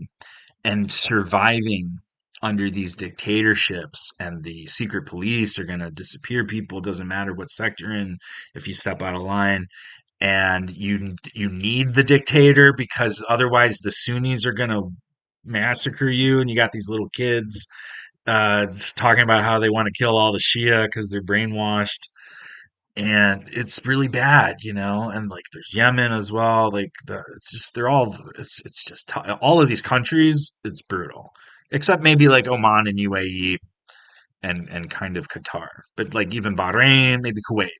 and surviving under these dictatorships, and the secret police are going to disappear people. It doesn't matter what sector you're in if you step out of line, and you need the dictator because otherwise the Sunnis are going to massacre you, and you got these little kids talking about how they want to kill all the Shia because they're brainwashed, and it's really bad, and like there's Yemen as well. Like it's just they're all it's just all of these countries. It's brutal, except maybe like Oman and UAE and kind of Qatar, but like even Bahrain, maybe Kuwait.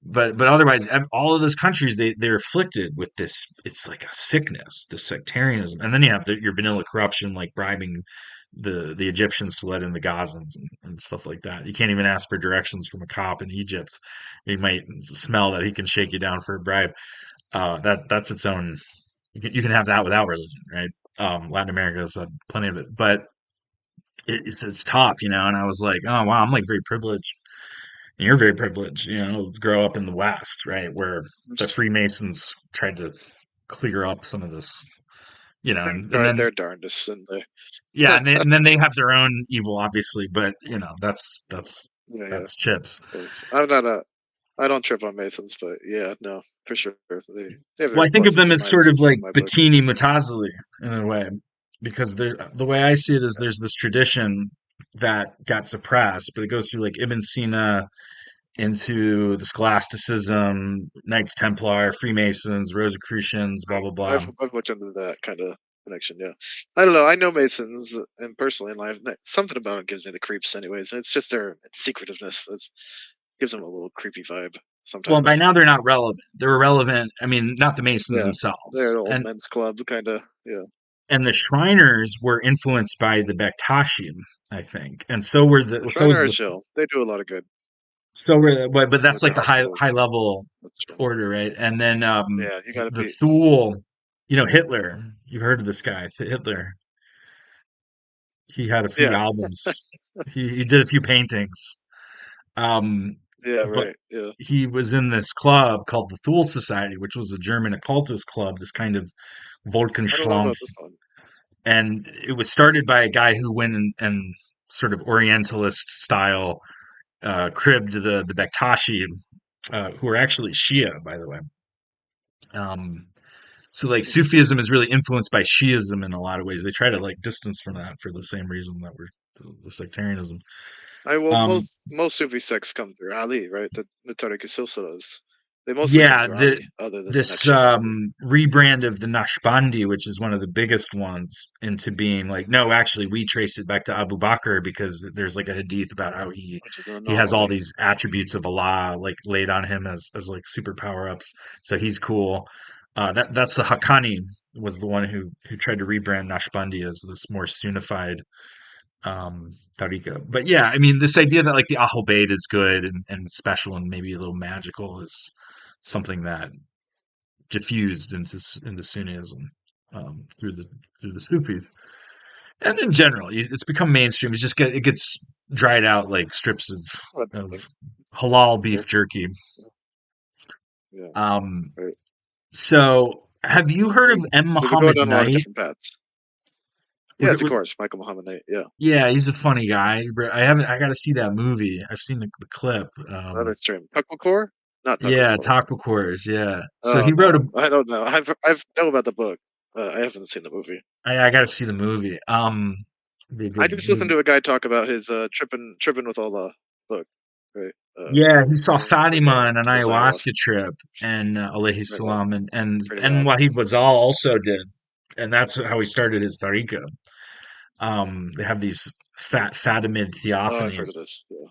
But otherwise, all of those countries they're afflicted with this. It's like a sickness, this sectarianism, and then you have your vanilla corruption, like bribing the Egyptians to let in the Gazans and stuff like that. You can't even ask for directions from a cop in Egypt. He might smell that he can shake you down for a bribe. That's its own. You can have that without religion, right? Latin America has had plenty of it, but it's tough, And I was like, oh wow, I'm like very privileged, and you're very privileged, grow up in the West, right, where the Freemasons tried to clear up some of this, They and tried then their darndest, and they yeah, and then they have their own evil, obviously, but that's yeah, yeah. that's chips. I'm not a I don't trip on Masons, but yeah, no, for sure. They have Well, their I think of pluses them and as sort of minuses like in my book. Bettini Mutazili in a way, because the way I see it is there's this tradition that got suppressed, but it goes through like Ibn Sina into the Scholasticism, Knights Templar, Freemasons, Rosicrucians, blah Right. blah blah. I've looked into that kind of connection. Yeah, I don't know. I know Masons, and personally in life, something about it gives me the creeps. Anyways, it's just their secretiveness. It gives them a little creepy vibe Well, by sometimes. now they're not relevant. They're irrelevant. I mean, not the Masons Yeah, themselves, they're an old and men's club kind of. Yeah, and the Shriners were influenced by the Bektashim, I think, and so were the so was Shriners the chill. They do a lot of good. but that's with the like the hospital. high level That's true. order, right? And then Yeah, you got to the be. Thule, Hitler. You've heard of this guy, Hitler. He had a few Yeah, albums. He did a few paintings. yeah, But right. Yeah, he was in this club called the Thule Society, which was a German occultist club, this kind of I don't know Volkenschlamm. about this one. And it was started by a guy who went and sort of Orientalist style cribbed the Bektashi, who are actually Shia, by the way. Um, so like Sufism is really influenced by Shiism in a lot of ways. They try to like distance from that for the same reason that we're the sectarianism. I well, Um, most Sufi sects come through Ali, right? The Tariq silsilas. They mostly come Yeah, through Ali, other than the this Naqshbandi. rebrand of the Nashbandi, which is one of the biggest ones, into being like, no, actually, we trace it back to Abu Bakr because there's like a hadith about how Which is an he has all anomaly. these attributes of Allah like laid on him as like super power ups, so he's cool. That's the Haqqani was the one who tried to rebrand Nashbandi as this more Sunnified tariqa. But yeah, I mean, this idea that like the Ahl Bayt is good and special and maybe a little magical is something that diffused into Sunnism through the Sufis, and in general, it's become mainstream. It gets dried out like strips What of the halal beef jerk? jerky. Yeah, Um, right. so have you heard of M. We've been going Muhammad down a lot of Knight? different paths. Would, Yes, it- of would, course, Michael Muhammad Knight. Yeah, yeah, he's a funny guy. I haven't. I got to see that movie. I've seen the clip. another stream. Pucklecore? Not Yeah, Pucklecore. taco quarters. Yeah. So Oh he wrote no, a. I don't know. I've know about the book. I haven't seen the movie. I got to see the movie. Be a I good just listened movie. to a guy talk about his tripping with Allah book, right? Yeah, he saw So like Fatima on an his ayahuasca ayahuasca, trip, and alayhi right? Well, salam, pretty and wild. Wahid Wazal also did, and that's how he started his tariqah. They have these Fatimid Oh, I've heard theophanies, of this. Yeah.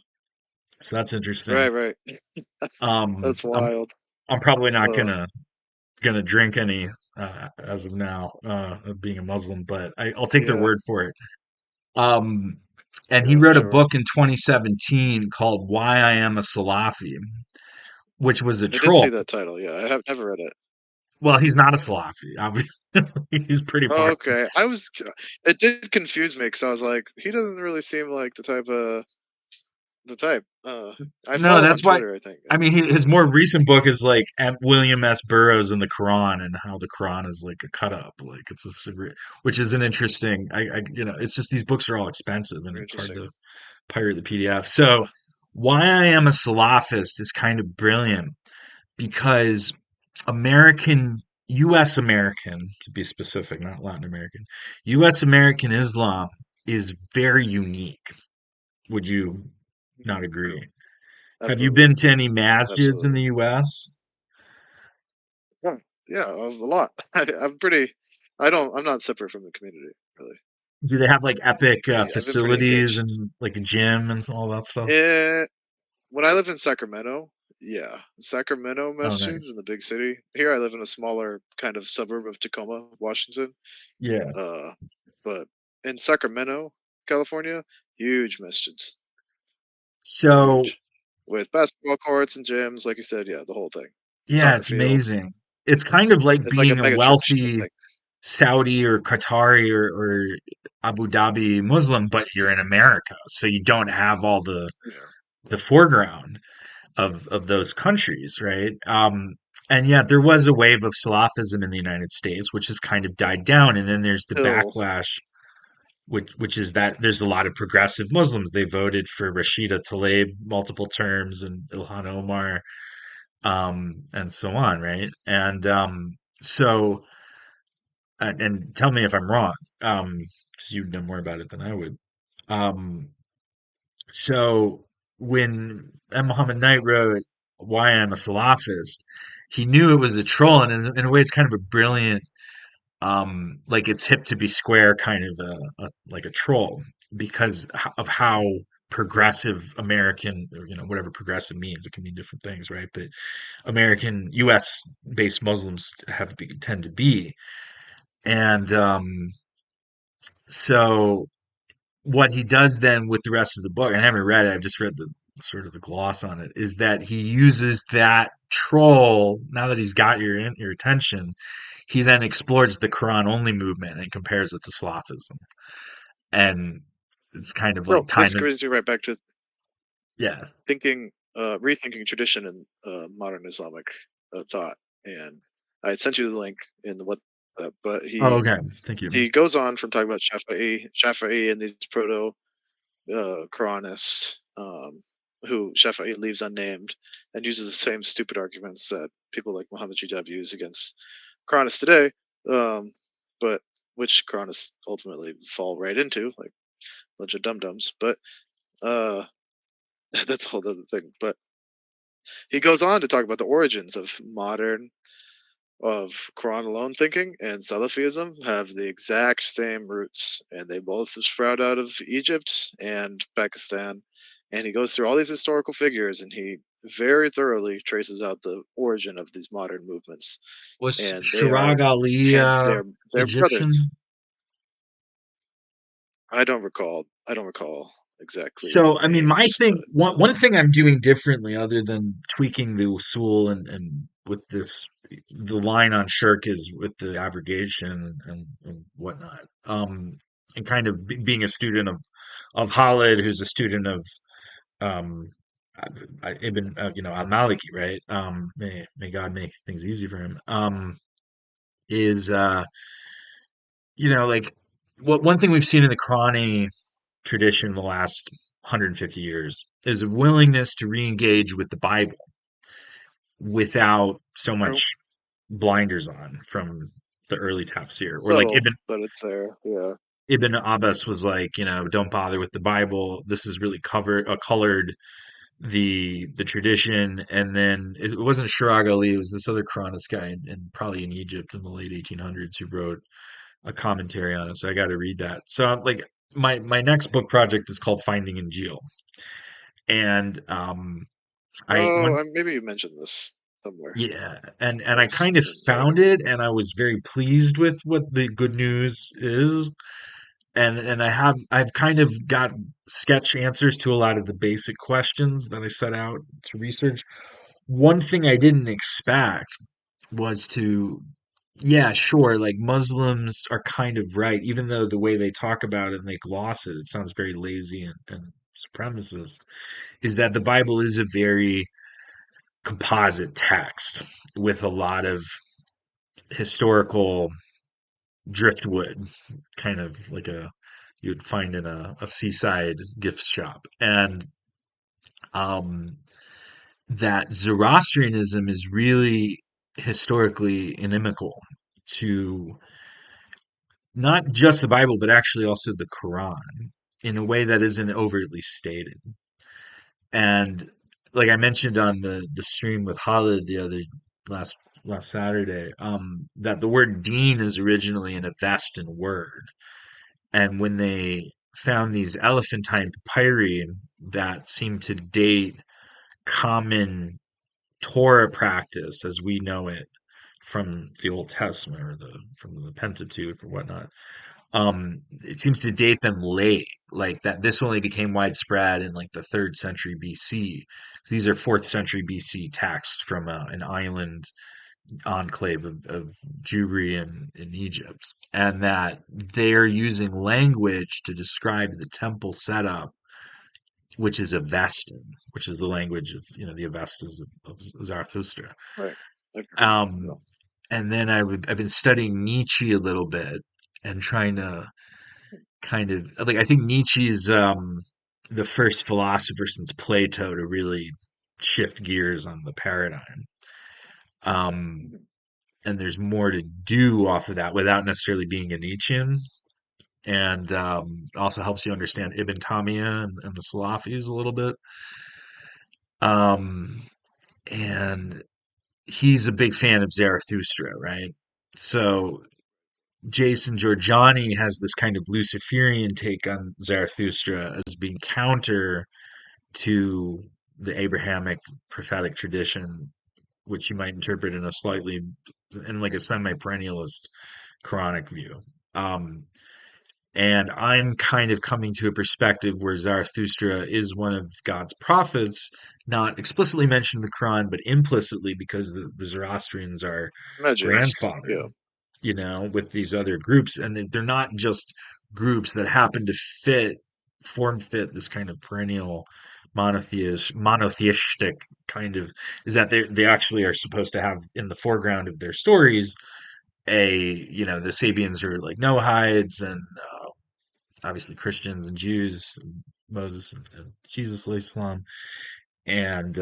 so that's interesting. Right, right. Um, That's I'm wild. I'm probably not Uh, gonna drink any as of now, of being a Muslim, but I'll take their yeah, word for it. Um, and he yeah, for wrote a sure. book in 2017 called "Why I Am a Salafi," which was a I did see troll. that title. Yeah, I have never read it. Well, he's not a Salafi. Obviously, he's pretty Oh, far. okay. It did confuse me because I was like, he doesn't really seem like the type. I No, follow him on that's why. Twitter, I think. I mean, his more recent book is like William S. Burroughs and the Quran, and how the Quran is like a cut up, like which is an interesting. It's just these books are all expensive, and Very it's hard interesting. to pirate the PDF. So, why I am a Salafist is kind of brilliant because U.S. American, to be specific, not Latin American, U.S. American Islam is very unique. Would you not agree? True. Have you Absolutely. been to any masjids in Absolutely. the U.S.? Yeah, yeah, a lot. I'm pretty. I'm not separate from the community, really. Do they have like epic I've been pretty facilities engaged. and like a gym and all that stuff? Eh, when I lived in Sacramento, yeah, Sacramento Oh, masjids nice. in the big city. Here, I live in a smaller kind of suburb of Tacoma, Washington. Yeah. Uh, but in Sacramento, California, huge masjids, So, huge, with basketball courts and gyms, like you said. Yeah, the whole thing, yeah, soccer it's field. amazing. It's kind of like It's like a being a mega church, I wealthy think. Saudi or Qatari or Abu Dhabi Muslim, but you're in America, so you don't have all Yeah. the foreground of those countries, right? And yet there was a wave of Salafism in the United States, which has kind of died down, and then there's the Hill. backlash, which is that there's a lot of progressive Muslims. They voted for Rashida Tlaib multiple terms and Ilhan Omar, and so on, right? And tell me if I'm wrong, because you know more about it than I would. Um, so when M. Muhammad Knight wrote "Why I'm a Salafist," he knew it was a troll, and in a way, it's kind of a brilliant, like it's hip to be square, kind of like a troll because of how progressive American, or, whatever progressive means. It can mean different things, right? But American, U.S. based Muslims tend to be, and so what he does then with the rest of the book, and I haven't read it, I've just read sort of the gloss on it, is that he uses that troll. Now that he's got your attention, he then explores the Quran only movement and compares it to Salafism, and it's kind of like Well, time this is brings you right back to yeah. rethinking tradition and modern Islamic thought. And I sent you the link in the what, but Oh, okay. Thank you. he goes on from talking about Shafi'i and these proto Quranists, who Shafi'i leaves unnamed, and uses the same stupid arguments that people like Muhammad Jidab use against Quranists today, um, but which Quranists ultimately fall right into, like a bunch of dum dums. But uh, that's a whole other thing. But he goes on to talk about the origins of Quran alone thinking and Salafism have the exact same roots, and they both sprout out of Egypt and Pakistan. And he goes through all these historical figures, and he very thoroughly traces out the origin of these modern movements. Was And Shirag Ali they're brothers. Egyptian? I don't recall exactly So, the I mean, my names, thing, but one thing I'm doing differently, other than tweaking the usul and with this, the line on shirk is with the abrogation and whatnot. And kind of being a student of Khalid, who's a student of um, Ibn, Al Maliki, right? May God make things easy for him. Is like what one thing we've seen in the Qurani tradition in the last 150 years is a willingness to re-engage with the Bible without so true. much blinders on from the early tafsir. Or like Subtle, but it's there. Yeah. Ibn Abbas was like, don't bother with the Bible. This is really colored the tradition. And then it wasn't Shirag Ali, it was this other Qur'anist guy probably in Egypt in the late 1800s who wrote a commentary on it. So I got to read that. So I'm like my next book project is called Finding Injil. And I Oh, went maybe you mentioned this somewhere yeah, and I else kind of in found writing. it, and I was very pleased with what the good news is. And I've kind of got sketch answers to a lot of the basic questions that I set out to research. One thing I didn't expect was to, yeah, sure, like Muslims are kind of right, even though the way they talk about it and they gloss it, it sounds very lazy and supremacist, is that the Bible is a very composite text with a lot of historical driftwood, kind of like you'd find in a seaside gift shop. And um, that Zoroastrianism is really historically inimical to not just the Bible, but actually also the Quran in a way that isn't overtly stated. And like I mentioned on the stream with Khalid the other last last Saturday, that the word Dean is originally an Avestan word, and when they found these elephantine papyri that seem to date common Torah practice as we know it from the Old Testament or the from the Pentateuch or whatnot, it seems to date them late, like that this only became widespread in like the third century BC. These are fourth century BC texts from an island enclave of Jewry in Egypt, and that they're using language to describe the temple setup, which is Avestan, which is the language of the Avestas of Zarathustra. Right. Okay. Um, Yeah. and then I've been studying Nietzsche a little bit and trying to kind of like I think Nietzsche's the first philosopher since Plato to really shift gears on the paradigm. Um, Mhm. and there's more to do off of that without necessarily being a Nietzschean. And it also helps you understand Ibn Taymiyyah and the Salafis a little bit. Um, and he's a big fan of Zarathustra, right? So Jason Giorgiani has this kind of Luciferian take on Zarathustra as being counter to the Abrahamic prophetic tradition, which you might interpret in a in like a semi-perennialist Quranic view. Um, And I'm kind of coming to a perspective where Zarathustra is one of God's prophets, not explicitly mentioned in the Quran, but implicitly because the Zoroastrians are Magics. grandfathered, Yeah. with these other groups. And they're not just groups that happen to form fit this kind of perennial monotheistic kind of, is that they actually are supposed to have in the foreground of their stories the Sabians are like Noahides and obviously Christians and Jews, and Moses and Jesus, Islam, and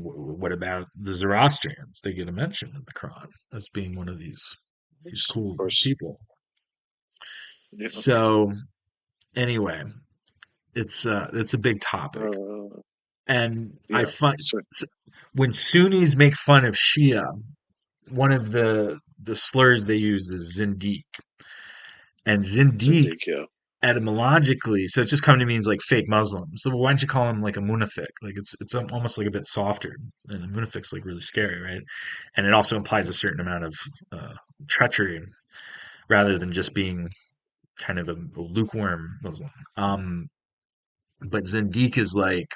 what about the Zoroastrians? They get a mention in the Quran as being one of these Of cool course. people. Yeah. So anyway, it's a big topic, Uh, and I yeah. find So, when Sunnis make fun of Shia, one of the slurs they use is Zindiq, and Zindiq Zindig, yeah. etymologically, so it just kind of means like fake Muslim. So why don't you call him like a munafiq? Like it's almost like a bit softer, and a munafiq's like really scary, right? And it also implies a certain amount of treachery rather than just being kind of a lukewarm Muslim. But Zindiq is like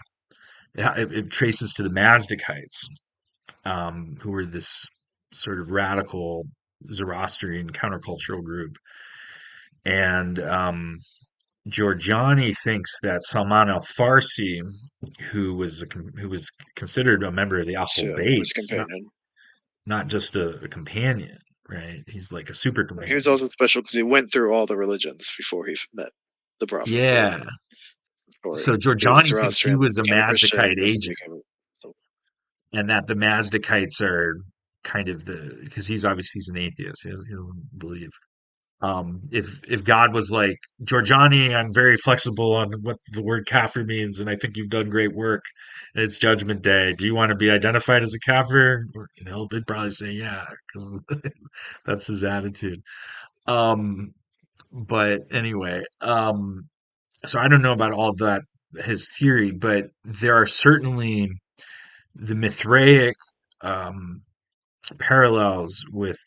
it traces to the Mazdakites, who were this sort of radical Zoroastrian countercultural group, and Giorgiani thinks that Salman al-Farsi, who was considered a member of the Ahl Yeah. His Bayt, companion. not just a companion, right? He's like a super He was companion. also special because he went through all the religions before he met the prophet. Yeah. Yeah. The story. So He was Giorgiani thinks he Zoroastrian, then was a became a Christian, Mazdakite then he agent, became a. So, and that the Mazdakites are kind of because he's an atheist. He doesn't believe. If God was like, Giorgiani, I'm very flexible on what the word kafir means, and I think you've done great work, and it's Judgment Day. Do you want to be identified as a kafir? Or, he'd probably say yeah, because that's his attitude. Um, but anyway, so I don't know about all that his theory, but there are certainly the Mithraic um, parallels with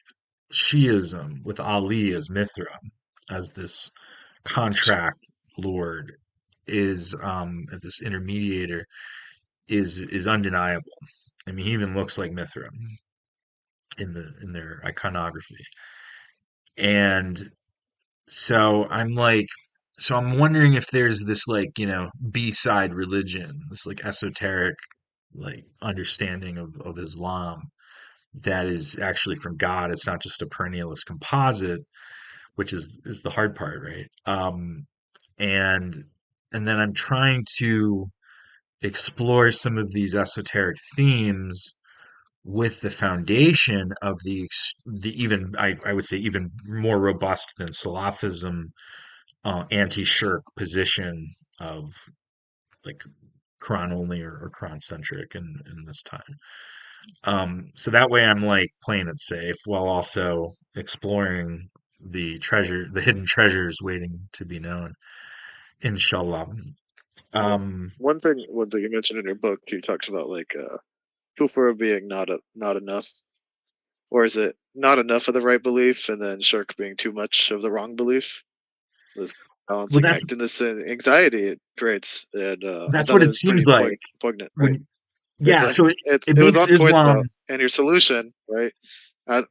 Shiism, with Ali as Mithra, as this contract lord, is this intermediator, is undeniable. I mean, he even looks like Mithra in their iconography, and so I'm wondering if there's this like B-side religion, this like esoteric like understanding of Islam that is actually from God. It's not just a perennialist composite, which is the hard part, right? And and then I'm trying to explore some of these esoteric themes with the foundation of the even I would say even more robust than Salafism anti-shirk position of like Quran only or Quran centric in this time. So that way I'm like playing it safe while also exploring the hidden treasures waiting to be known. Inshallah. well, Um, one thing you mentioned in your book, you talked about like kufr being not enough, or is it not enough of the right belief, and then shirk being too much of the wrong belief? This well, balancing act and this anxiety it creates, and I that's thought what it it was pretty seems like poignant, right? when yeah. So it It was makes on point Islam. though, and your solution, right?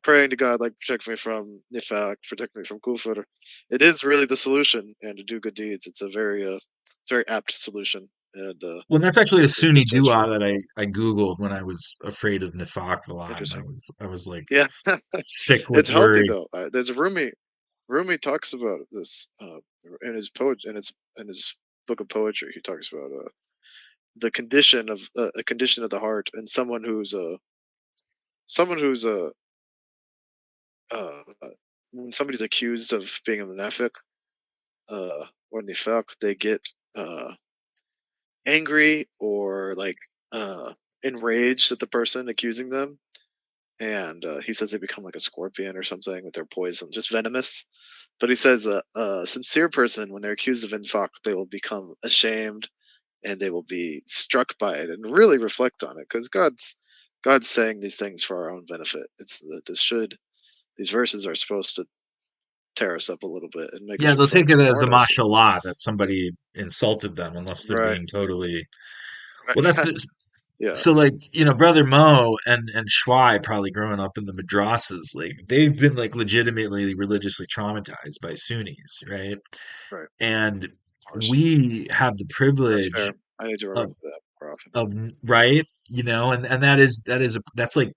Praying to God, like protect me from nifaq, protect me from kufr. It is really the solution, and to do good deeds. It's a very apt solution, and Well, that's actually a it's Sunni good judgment. dua that I googled when I was afraid of nifaq a lot. Interesting. I was like Yeah, sick with it's healthy worry. though. There's a Rumi talks about this in his book of poetry. He talks about the condition of a condition of the heart, and someone who's a when somebody's accused of being a munafiq or nifaq, they get uh, angry or like enraged at the person accusing them, and he says they become like a scorpion or something with their poison, just venomous. But he says a sincere person, when they're accused of infaq, they will become ashamed and they will be struck by it and really reflect on it because God's saying these things for our own benefit. It's that these verses are supposed to tear us up a little bit and make Yeah, us they'll take reflect it and as a warn us. mashallah that somebody insulted them, unless they're Right. being totally. Well, that's Right. this. Yeah. So, like, Brother Mo and Shuaib, probably growing up in the madrasas, like they've been like legitimately religiously traumatized by Sunnis, right? Right. And Of course. we have the That's privilege fair. I need to of remember that more often. right, and that's like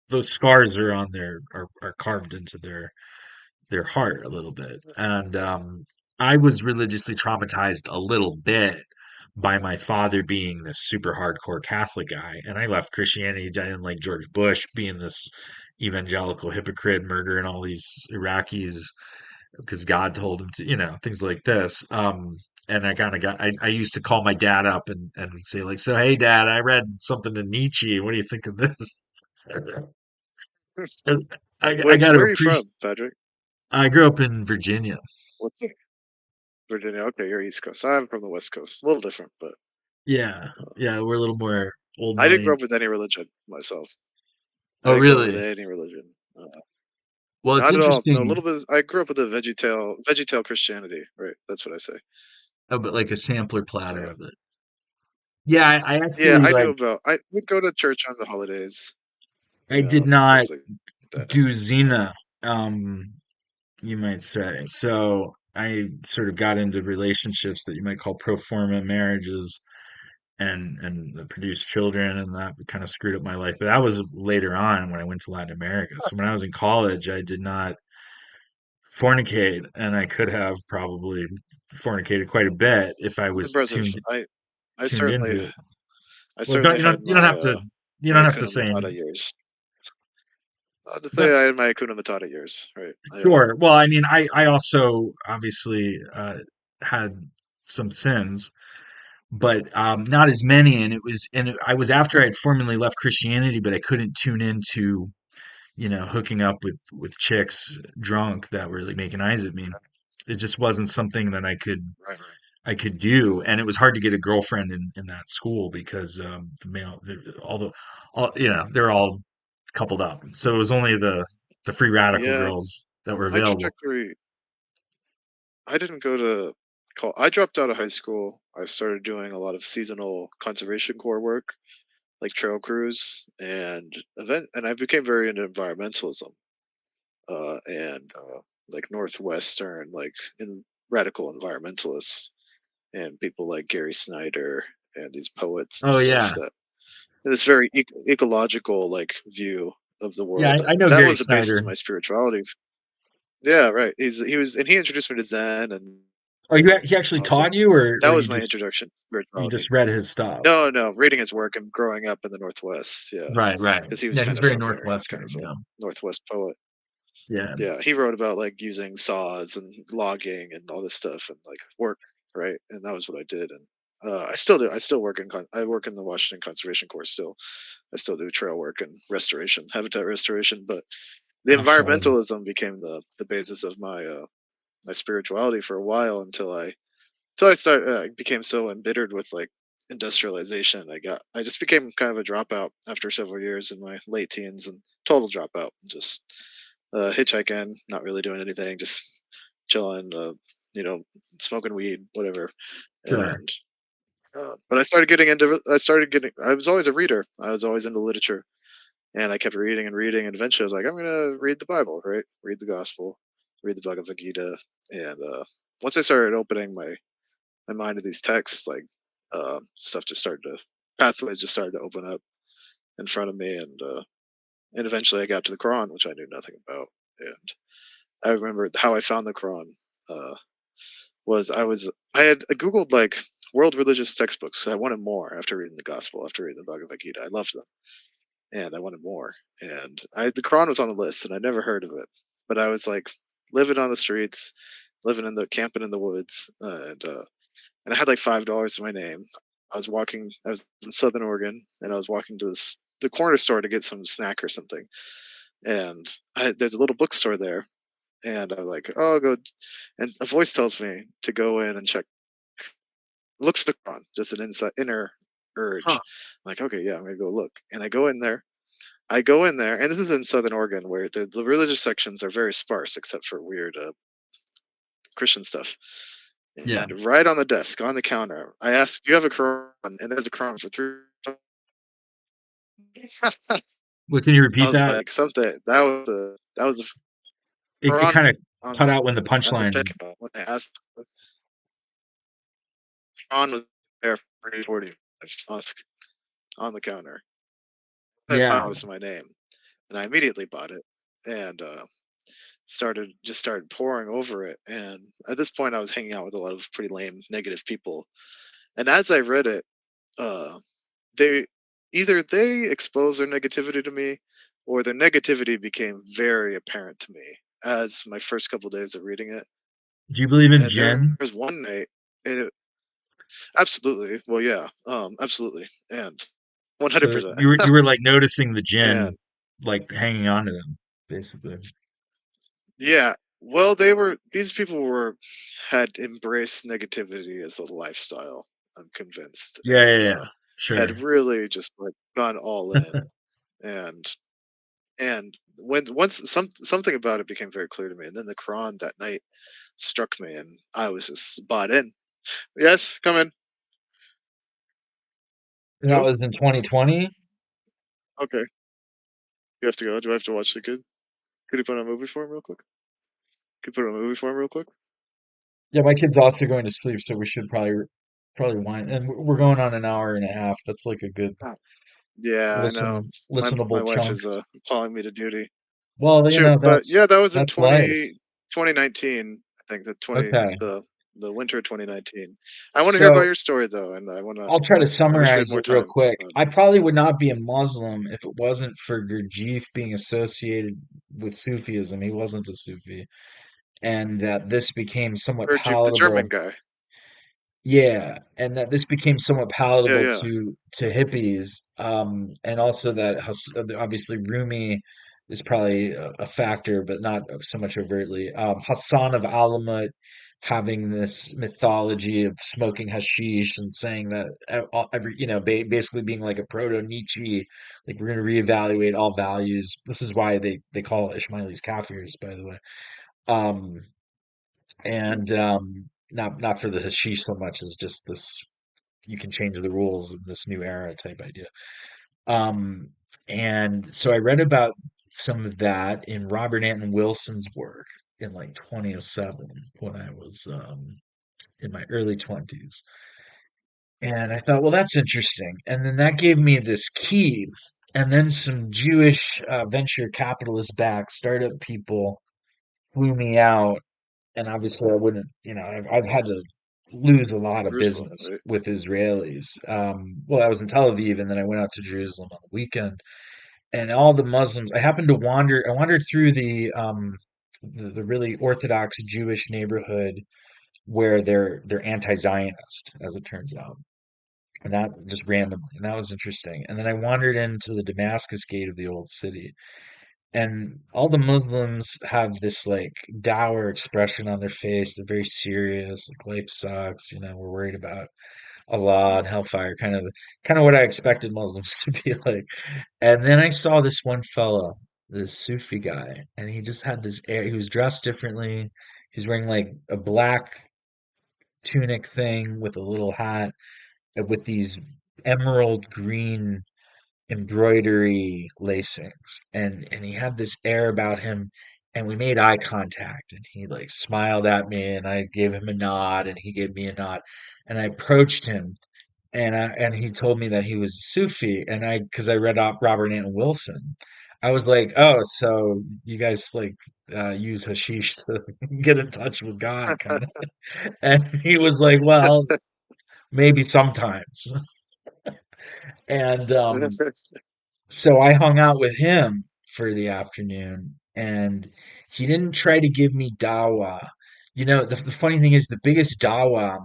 those scars are on are carved into their heart a little bit. And I was religiously traumatized a little bit by my father being this super hardcore Catholic guy, and I left Christianity. I didn't like George Bush being this evangelical hypocrite, murdering all these Iraqis because God told him to, things like this. And I kind of I used to call my dad up and say like, so hey dad, I read something in Nietzsche. What do you think of this? And I got to Where are you appreciate. from, Patrick? I grew up in Virginia. What's it? Virginia. Okay, you're East Coast. I'm from the West Coast. A little different, but Yeah, yeah, we're a little more old I didn't money. grow up with any religion myself. I Oh, didn't grow up with really? any religion. Well, it's Not at all. No, a interesting. little bit. I grew up with a veggie tail Christianity. Right. That's what I say. Oh, but like a sampler So platter yeah. of it. Yeah, I Yeah, actually I knew like. about. I would go to church on the holidays. I did not Things like that. do Xena, um, you might say. So I sort of got into relationships that you might call pro forma marriages and produced children, and that kind of screwed up my life. But that was later on when I went to Latin America. So when I was in college, I did not fornicate, and I could have probably fornicated quite a bit if I was Impressive. I tuned certainly into it. I Well, don't certainly had you don't my have to you my don't have to Hakuna say Matata any. years. I'll just say But I had my Hakuna Matata years. Right. sure. Well, I mean, I also obviously had some sins, but not as many. And I was after I'd formally left Christianity, but I couldn't tune into hooking up with chicks drunk that were like making eyes at me. It just wasn't something that Right. I could do, and it was hard to get a girlfriend in that school because they're all coupled up, so it was only the free radical Yeah, girls that were my available. trajectory. I didn't go to. I dropped out of high school. I started doing a lot of seasonal conservation corps work, like trail crews and I became very into environmentalism and like northwestern like in radical environmentalists and people like Gary Snyder and these poets and Oh stuff yeah, that this very ecological like view of the yeah, world, I and know that Gary was the basis Snyder. of my spirituality. Yeah, right. He was and he introduced me to Zen and Oh, he actually awesome. taught you, That or was my introduction to you spirituality. just read his stuff? No, no, reading his work and growing up in the Northwest, yeah, Right, right. because he was Yeah, he's kind of very from there. He was kind northwestern. of a Northwest poet. Yeah, Yeah, he wrote about like using saws and logging and all this stuff and like work, right? And that was what I did. And I still do. I still work I work in the Washington Conservation Corps still. I still do trail work and restoration, habitat restoration. But the mashallah. environmentalism became the basis of my spirituality for a while until I started became so embittered with like industrialization. I just became kind of a dropout after several years in my late teens and total dropout. Just hitchhiking, not really doing anything, just chilling, you know, smoking weed, whatever. Sure. And but I started getting into. I started getting. I was always a reader. I was always into literature, and I kept reading and reading. And eventually, I was like, I'm gonna read the Bible, right? Read the Gospel, read the Bhagavad Gita, and once I started opening my mind to these texts, like stuff just started to pathways just started to open up in front of me, and eventually I got to the Quran, which I knew nothing about. And I remember how I found the Quran uh, I had googled like world religious textbooks 'cause I wanted more after reading the Gospel, after reading the Bhagavad Gita. I loved them, and I wanted more. And the Quran was on the list, and I never heard of it, but I was like living on the streets, living in the camping in the woods, and I had like $5 to my name. I was in Southern Oregon, and I was walking to the corner store to get some snack or something. And there's a little bookstore there, and I'm like, oh, I'll go. And a voice tells me to go in and check, look for the Quran, just an inner Huh. urge. I'm like, okay, yeah, I'm gonna go look. And I go in there. I go in there, and this is in Southern Oregon, where the religious sections are very sparse, except for weird Christian stuff. Yeah. And right on the desk, on the counter, I asked, "Do you have a Quran?" And there's a Quran for three. What can you I repeat was that? like, something that was the It Quran kind of on cut the out when the at the punchline. checkout when I asked. The Quran was there for 40 mosque on the counter. I Yeah. found it was my name, and I immediately bought it and started pouring over it. And at this point, I was hanging out with a lot of pretty lame, negative people. And as I read it, uh, they they exposed their negativity to me, or their negativity became very apparent to me as my first couple days of reading it. Do you believe in And there Jinn? was one night, and absolutely, well, yeah, absolutely, and one hundred So percent, you were like noticing the Jinn, and like hanging on to them, basically. yeah, well, these people were had embraced negativity as a lifestyle. I'm convinced, Yeah, yeah, and yeah. had Sure. really just like gone all in, and when once something about it became very clear to me, and then the Quran that night struck me, and I was just bought in. Yes, come in. That Who? was in 2020. Okay, you have to go. Do I have to watch the kid? Could you put on a movie for him real quick? Could you put on a movie for him real quick? Yeah, my kid's also going to sleep, so we should probably wind. And we're going on an hour and a half. That's like a good Oh. Yeah, I know. My listenable wife chunk. is calling me to duty. Well, Shoot, but yeah, that was in that's life. 2019. I think Okay. the winter 2019. I want to hear about So your story though, and I want to. I'll try to I wish we had summarize more it real time. quick. Um, I probably would not be a Muslim if it wasn't for Gurdjieff being associated with Sufism. He wasn't a Sufi, and that this became somewhat heard you, the palatable. German guy. Yeah, and that this became somewhat Yeah, palatable yeah. to hippies, and also that obviously Rumi is probably a factor, but not so much overtly. Hassan of Alamut having this mythology of smoking hashish and saying that every basically being like a proto Nietzsche, like we're going to reevaluate all values. This is why they call Ismailis kafirs, by the way. Um, and not for the hashish so much as just this you can change the rules in this new era type idea. Um, and so I read about some of that in Robert Anton Wilson's work in like 2007 when I was in my early 20s. And I thought, well, that's interesting. And then that gave me this key. And then some Jewish venture capitalist backed startup people flew me out, and obviously I wouldn't, I've had to lose a lot of Jerusalem, business right? with Israelis. Well, I was in Tel Aviv, and then I went out to Jerusalem on the weekend, and all the Muslims. I wandered through the really Orthodox Jewish neighborhood where they're anti-Zionist, as it turns out, and that just randomly, and that was interesting. And then I wandered into the Damascus Gate of the old city, and all the Muslims have this like dour expression on their face. They're very serious. Like life sucks. We're worried about Allah and hellfire. Kind of what I expected Muslims to be like. And then I saw this one fella, this Sufi guy, and he just had this air. He was dressed differently. He was wearing like a black tunic thing with a little hat with these emerald green embroidery lacings, and he had this air about him, and we made eye contact, and he like smiled at me, and I gave him a nod, and he gave me a nod, and I approached him, and he told me that he was a Sufi, and I because I read up Robert Anton Wilson. I was like, oh, so you guys like use hashish to get in touch with God, kind of. And he was like, well, maybe sometimes. And so I hung out with him for the afternoon, and he didn't try to give me dawa. The funny thing is, the biggest dawa,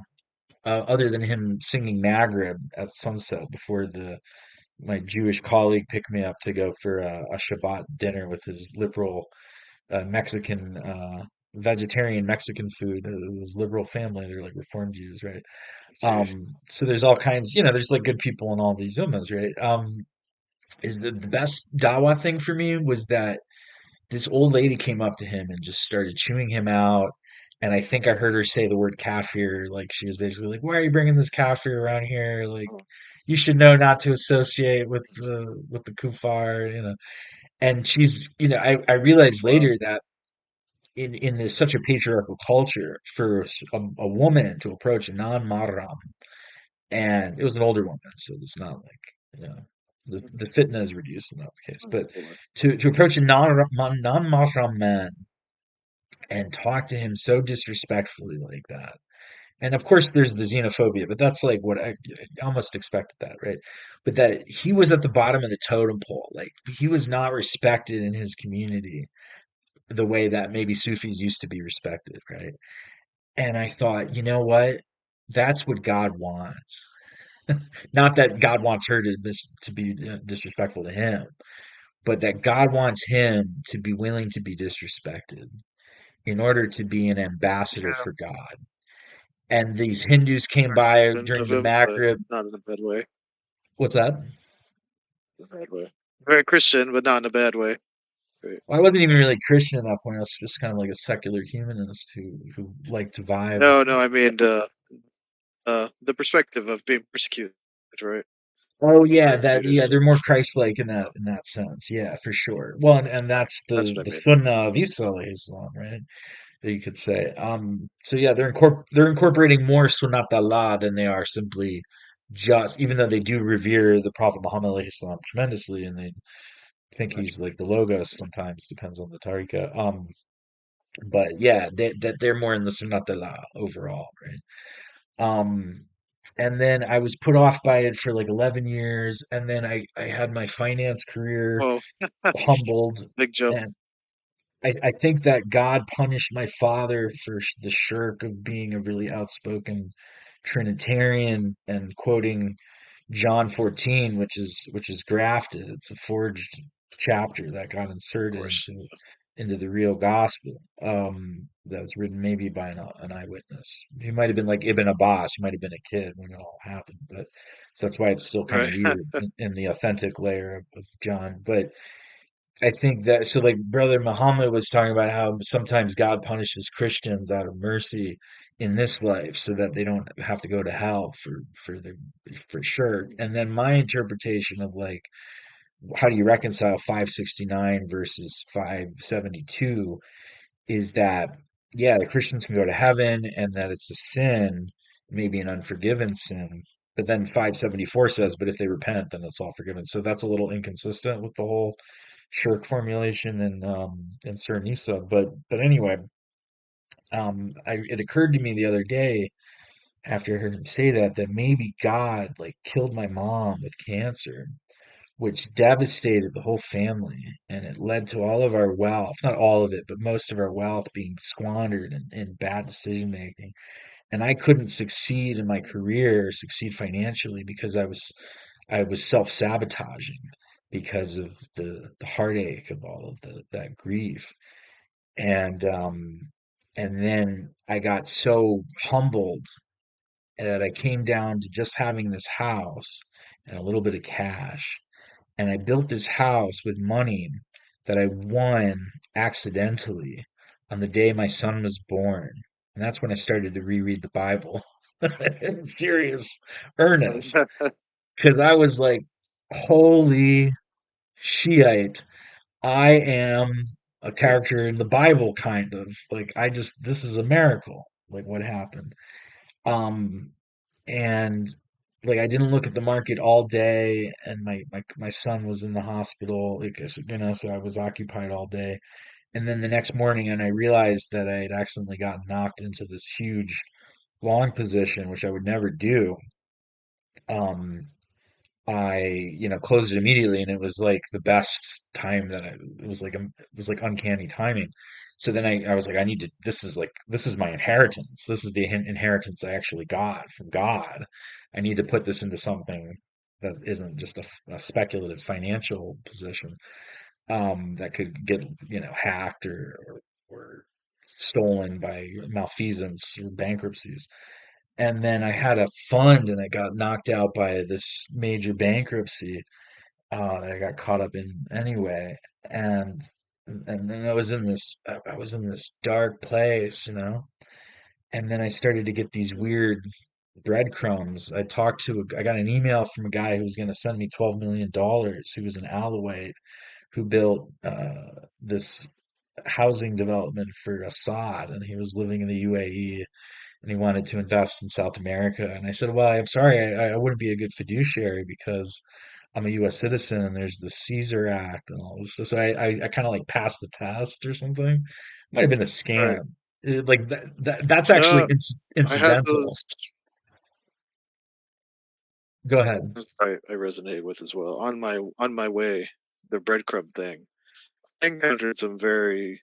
other than him singing Maghrib at sunset before my Jewish colleague picked me up to go for a Shabbat dinner with his liberal Mexican, vegetarian Mexican food, his liberal family. They're like Reform Jews, right? Jeez. So there's all kinds, there's like good people in all these ummas, right? Is the best dawa thing for me was that this old lady came up to him and just started chewing him out, And I think I heard her say the word kafir, like she was basically like, "Why are you bringing this kafir around here? Like, Oh, you should know not to associate with the kuffar, you know." And she's, I realized wow. later that in this such a patriarchal culture, for a woman to approach a non-mahram, and it was an older woman, so it's not like, you know, the fitna is reduced in that case, but Boy. to approach a non-mahram man and talk to him so disrespectfully like that. And of course, there's the xenophobia, but that's like what I almost expected that, right? But that he was at the bottom of the totem pole. Like, he was not respected in his community the way that maybe Sufis used to be respected, right? And I thought, you know what? That's what God wants. Not that God wants her to be disrespectful to him, but that God wants him to be willing to be disrespected in order to be an ambassador Yeah, for God. And these Hindus came very by Christian during of the him, but Maghrib. not in a bad way. What's that? In a bad way. Very Christian, but not in a bad way. Right. Well, I wasn't even really Christian at that point. I was just kind of like a secular humanist who liked to vibe. No, no, I mean the perspective of being persecuted, right? Oh yeah, Persecuted. they're more Christ-like in that sense. Yeah, for sure. Well, and that's That's the what I the mean. Sunnah of Isa alayhi Islam, right? That you could say. So yeah, they're incorporating more Sunnat Allah than they are simply just, even though they do revere the Prophet Muhammad alayhi salam tremendously, and they think Much. he's like the logos sometimes, depends on the tariqah. But yeah, that they're more in the Sunnat Allah overall, right? Um, and then I was put off by it for like 11 years, and then I had my finance career Oh, humbled, big jump. and I think that God punished my father for the shirk of being a really outspoken Trinitarian and quoting John 14, which is grafted. It's a forged chapter that got Of inserted course. into the real gospel. That was written maybe by an eyewitness. He might have been like Ibn Abbas. He might have been a kid when it all happened, but so that's why it's still kind of Right. weird in the authentic layer of John. But I think that, so like Brother Muhammad was talking about how sometimes God punishes Christians out of mercy in this life so that they don't have to go to hell for sure. And then my interpretation of like, how do you reconcile 569 versus 572 is that, yeah, the Christians can go to heaven and that it's a sin, maybe an unforgiven sin. But then 574 says, but if they repent, then it's all forgiven. So that's a little inconsistent with the whole shirk formulation in Sir Nisa. But anyway, it occurred to me the other day after I heard him say that maybe God like killed my mom with cancer, which devastated the whole family, and it led to all of our wealth, not all of it, but most of our wealth being squandered in bad decision making. And I couldn't succeed in my career, succeed financially because I was self-sabotaging because of the heartache of all of that grief. And and then I got so humbled that I came down to just having this house and a little bit of cash, and I built this house with money that I won accidentally on the day my son was born. And that's when I started to reread the Bible in serious earnest. Because I was like, holy Shiite, I am a character in the Bible, kind of. Like, this is a miracle. Like, what happened? Um, and like I didn't look at the market all day, and my son was in the hospital, like, so I was occupied all day. And then the next morning, and I realized that I had accidentally gotten knocked into this huge long position, which I would never do. Um, I closed it immediately, and it was like the best time it was like uncanny timing. So then I was like, this is my inheritance. This is the inheritance I actually got from God. I need to put this into something that isn't just a speculative financial position, that could get, hacked or stolen by malfeasance or bankruptcies. And then I had a fund and it got knocked out by this major bankruptcy, that I got caught up in anyway. And and then I was in this dark place, you know. And then I started to get these weird breadcrumbs. I got an email from a guy who was going to send me $12 million, who was an Alawite who built this housing development for Assad, and he was living in the UAE, and he wanted to invest in South America. And I said, well, I'm sorry, I wouldn't be a good fiduciary because I'm a U.S. citizen and there's the Caesar Act and all this. So I kind of like passed the test or something. Might have been a Right. scam. Like that's actually No, I had incidental. those. Go ahead. I resonate with as well. On my way, the breadcrumb thing. I encountered some very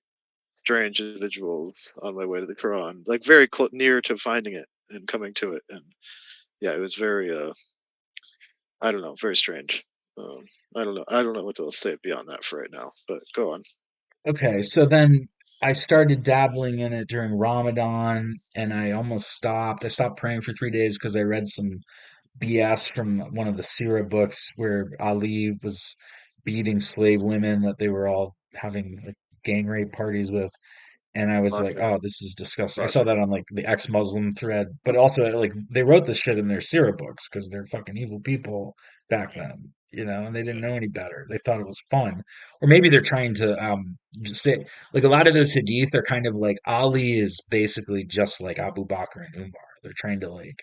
strange individuals on my way to the Quran, like very near to finding it and coming to it, and yeah, it was very I don't know, very strange. Um, I don't know what to say beyond that for right now. But go on. Okay, so then I started dabbling in it during Ramadan, and I almost stopped. I stopped praying for 3 days because I read some BS from one of the Sirah books where Ali was beating slave women that they were all having like gang rape parties with. And I was like, Classic, oh, this is disgusting. I saw classic. that on like the ex-Muslim thread, but also like they wrote this shit in their Sirah books because they're fucking evil people back then, you know, and they didn't know any better. They thought it was fun. Or maybe they're trying to just say like a lot of those hadith are kind of like Ali is basically just like Abu Bakr and Umar. They're trying to like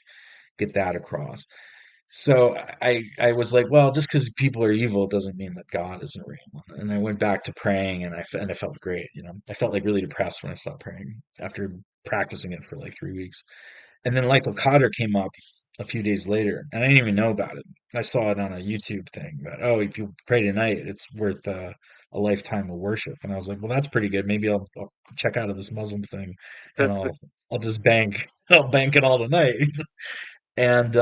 get that across. So I was like, well, just because people are evil doesn't mean that God isn't real. And I went back to praying, and I felt great. You know, I felt like really depressed when I stopped praying after practicing it for like 3 weeks. And then Laylatul Qadr came up a few days later, and I didn't even know about it. I saw it on a YouTube thing that, oh, if you pray tonight, it's worth a lifetime of worship. And I was like, well, that's pretty good. Maybe I'll check out of this Muslim thing, and I'll just bank I'll bank it all tonight. And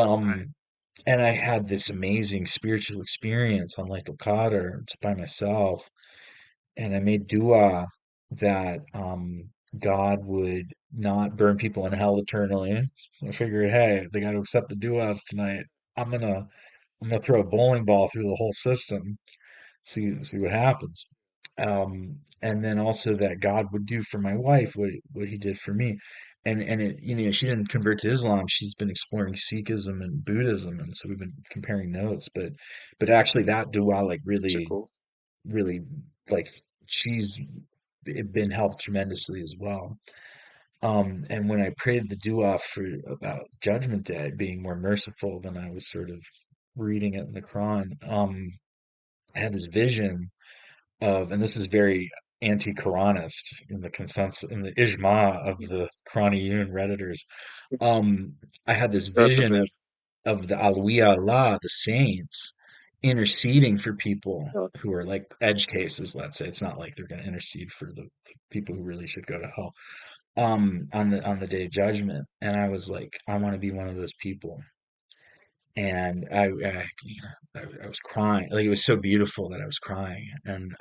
and I had this amazing spiritual experience on Laylatul Qadr just by myself, and I made dua that God would not burn people in hell eternally. I figured, hey, they got to accept the duas tonight. I'm gonna I'm gonna throw a bowling ball through the whole system, see what happens. And then also that God would do for my wife what he did for me. And it, you know, she didn't convert to Islam. She's been exploring Sikhism and Buddhism, and so we've been comparing notes. But actually that dua like These are really, cool. really like she's been helped tremendously as well. And when I prayed the dua for about Judgment Day being more merciful than I was sort of reading it in the Quran, I had this vision of, and this is very anti-Quranist in the consensus, in the ijma of the Quraniyun Redditors. Um, I had this God vision forbid. of the Awliya Allah, the saints, interceding for people Uh, who are like edge cases, let's say. It's not like they're going to intercede for the people who really should go to hell on the day of judgment. And I was like, I want to be one of those people. And you know, I was crying. Like it was so beautiful that I was crying. And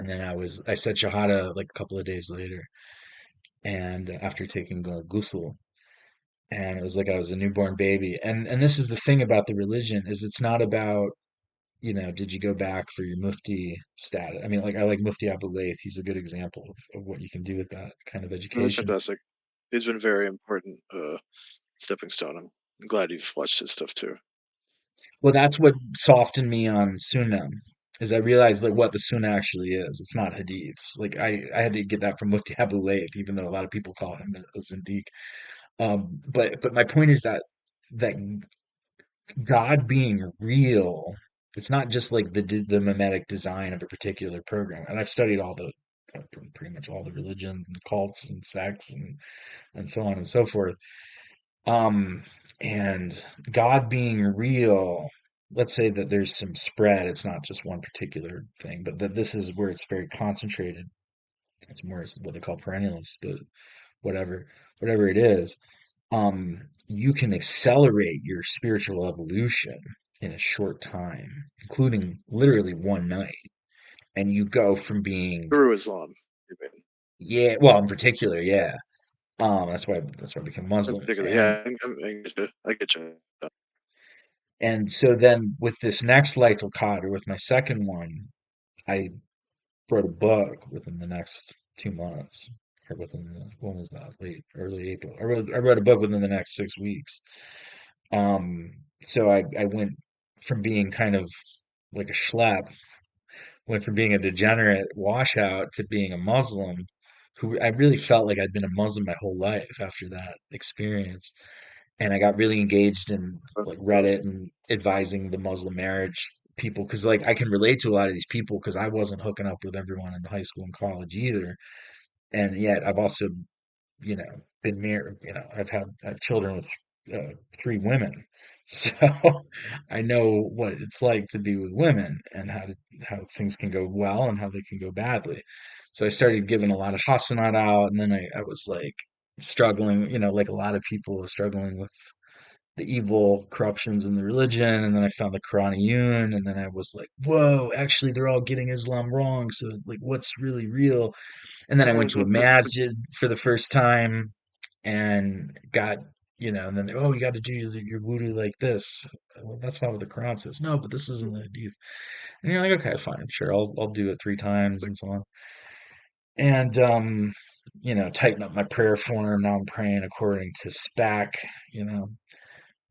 then I said Shahada like a couple of days later, and after taking ghusl, and it was like I was a newborn baby. And this is the thing about the religion is it's not about, you know, did you go back for your mufti status? I mean, like I like Mufti Abu Layth. He's a good example of what you can do with that kind of that's education. fantastic. He's been very important stepping stone. I'm glad you've watched his stuff too. Well, that's what softened me on Sunnah, is I realized like what the Sunnah actually is. It's not hadiths. Like I had to get that from Mufti Abu Layth, even though a lot of people call him a Zindiq. But my point is that God being real, it's not just like the mimetic design of a particular program. And I've studied all the pretty much all the religions and cults and sects and so on and so forth. Um, and God being real, let's say that there's some spread. It's not just one particular thing, but that this is where it's very concentrated. It's more what they call perennialists, but whatever, whatever it is, you can accelerate your spiritual evolution in a short time, including literally one night. And you go from being, Through Islam, you mean. yeah, well, in particular, yeah. That's why I became In Muslim. particular, yeah, I get you. I get you. And so then with this next Laylatul Qadr, with my second one, I wrote a book within the next 2 months, or within when was that? Early April. I wrote a book within the next 6 weeks. So I went from being kind of like a schlep, went from being a degenerate washout to being a Muslim who I really felt like I'd been a Muslim my whole life after that experience. And I got really engaged in like Reddit Awesome. and advising the Muslim marriage people because like I can relate to a lot of these people because I wasn't hooking up with everyone in high school and college either. And yet I've also, been married, I've had children with three women. So I know what it's like to be with women and how things can go well and how they can go badly. So I started giving a lot of hasanat out, and then I was like struggling, like a lot of people struggling with the evil corruptions in the religion, and then I found the Quraniyun, and then I was like, whoa, actually they're all getting Islam wrong. So like what's really real? And then I went to a masjid for the first time and got, and then, oh, you got to do your wudu like this. Well, that's not what the Quran says. No, but this isn't the hadith. And you're like, okay, fine, sure, I'll do it 3 times and so on. And tighten up my prayer form. Now I'm praying according to spec, you know.